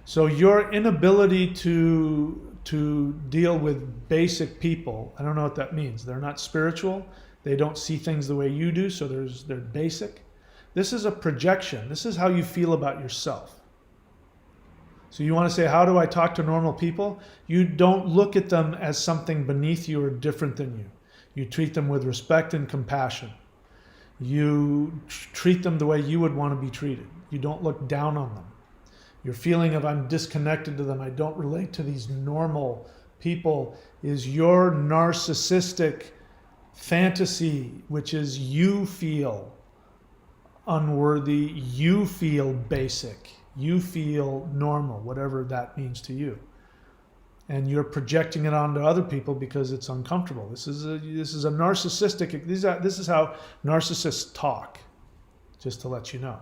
So your inability to deal with basic people, I don't know what that means. They're not spiritual. They don't see things the way you do, so they're basic. This is a projection. This is how you feel about yourself. So you want to say, how do I talk to normal people? You don't look at them as something beneath you or different than you. You treat them with respect and compassion. You treat them the way you would want to be treated. You don't look down on them. Your feeling of I'm disconnected to them, I don't relate to these normal people, is your narcissistic fantasy, which is you feel unworthy, you feel basic, you feel normal, whatever that means to you. And you're projecting it onto other people because it's uncomfortable. This is a narcissistic, this is how narcissists talk, just to let you know.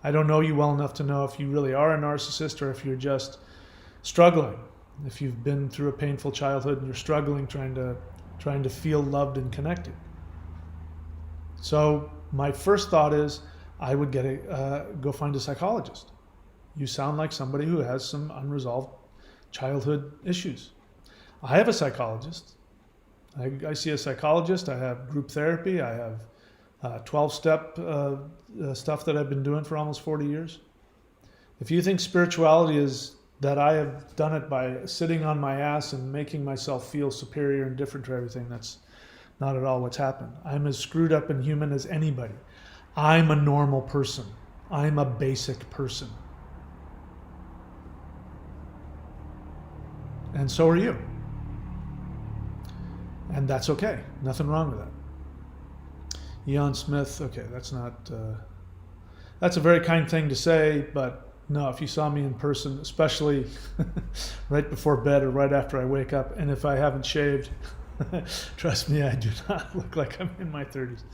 I don't know you well enough to know if you really are a narcissist or if you're just struggling. If you've been through a painful childhood and you're struggling trying to feel loved and connected. So my first thought is I would go find a psychologist. You sound like somebody who has some unresolved childhood issues. I have a psychologist. I see a psychologist. I have group therapy. I have 12-step stuff that I've been doing for almost 40 years. If you think spirituality is that I have done it by sitting on my ass and making myself feel superior and different to everything, that's not at all what's happened. I'm as screwed up and human as anybody. I'm a normal person. I'm a basic person. And so are you. And that's okay. Nothing wrong with that. Eon Smith, okay, that's a very kind thing to say, but no, if you saw me in person, especially right before bed or right after I wake up, and if I haven't shaved, trust me, I do not look like I'm in my 30s.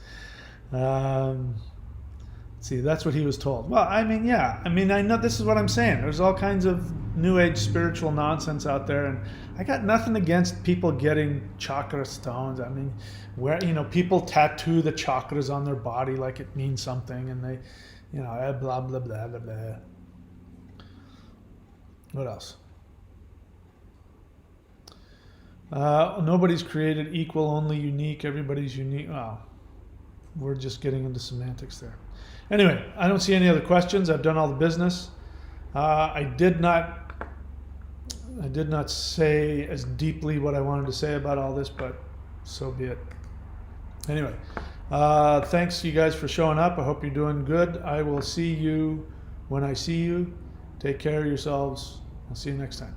See, that's what he was told. Well, I know this is what I'm saying. There's all kinds of new age spiritual nonsense out there, and I got nothing against people getting chakra stones. Where people tattoo the chakras on their body like it means something, and they, blah blah blah blah blah. What else? Nobody's created equal, only unique. Everybody's unique. Oh. we're just getting into semantics there. Anyway, I don't see any other questions. I've done all the business. I did not say as deeply what I wanted to say about all this, but so be it. Anyway, thanks you guys for showing up. I hope you're doing good. I will see you when I see you. Take care of yourselves. I'll see you next time.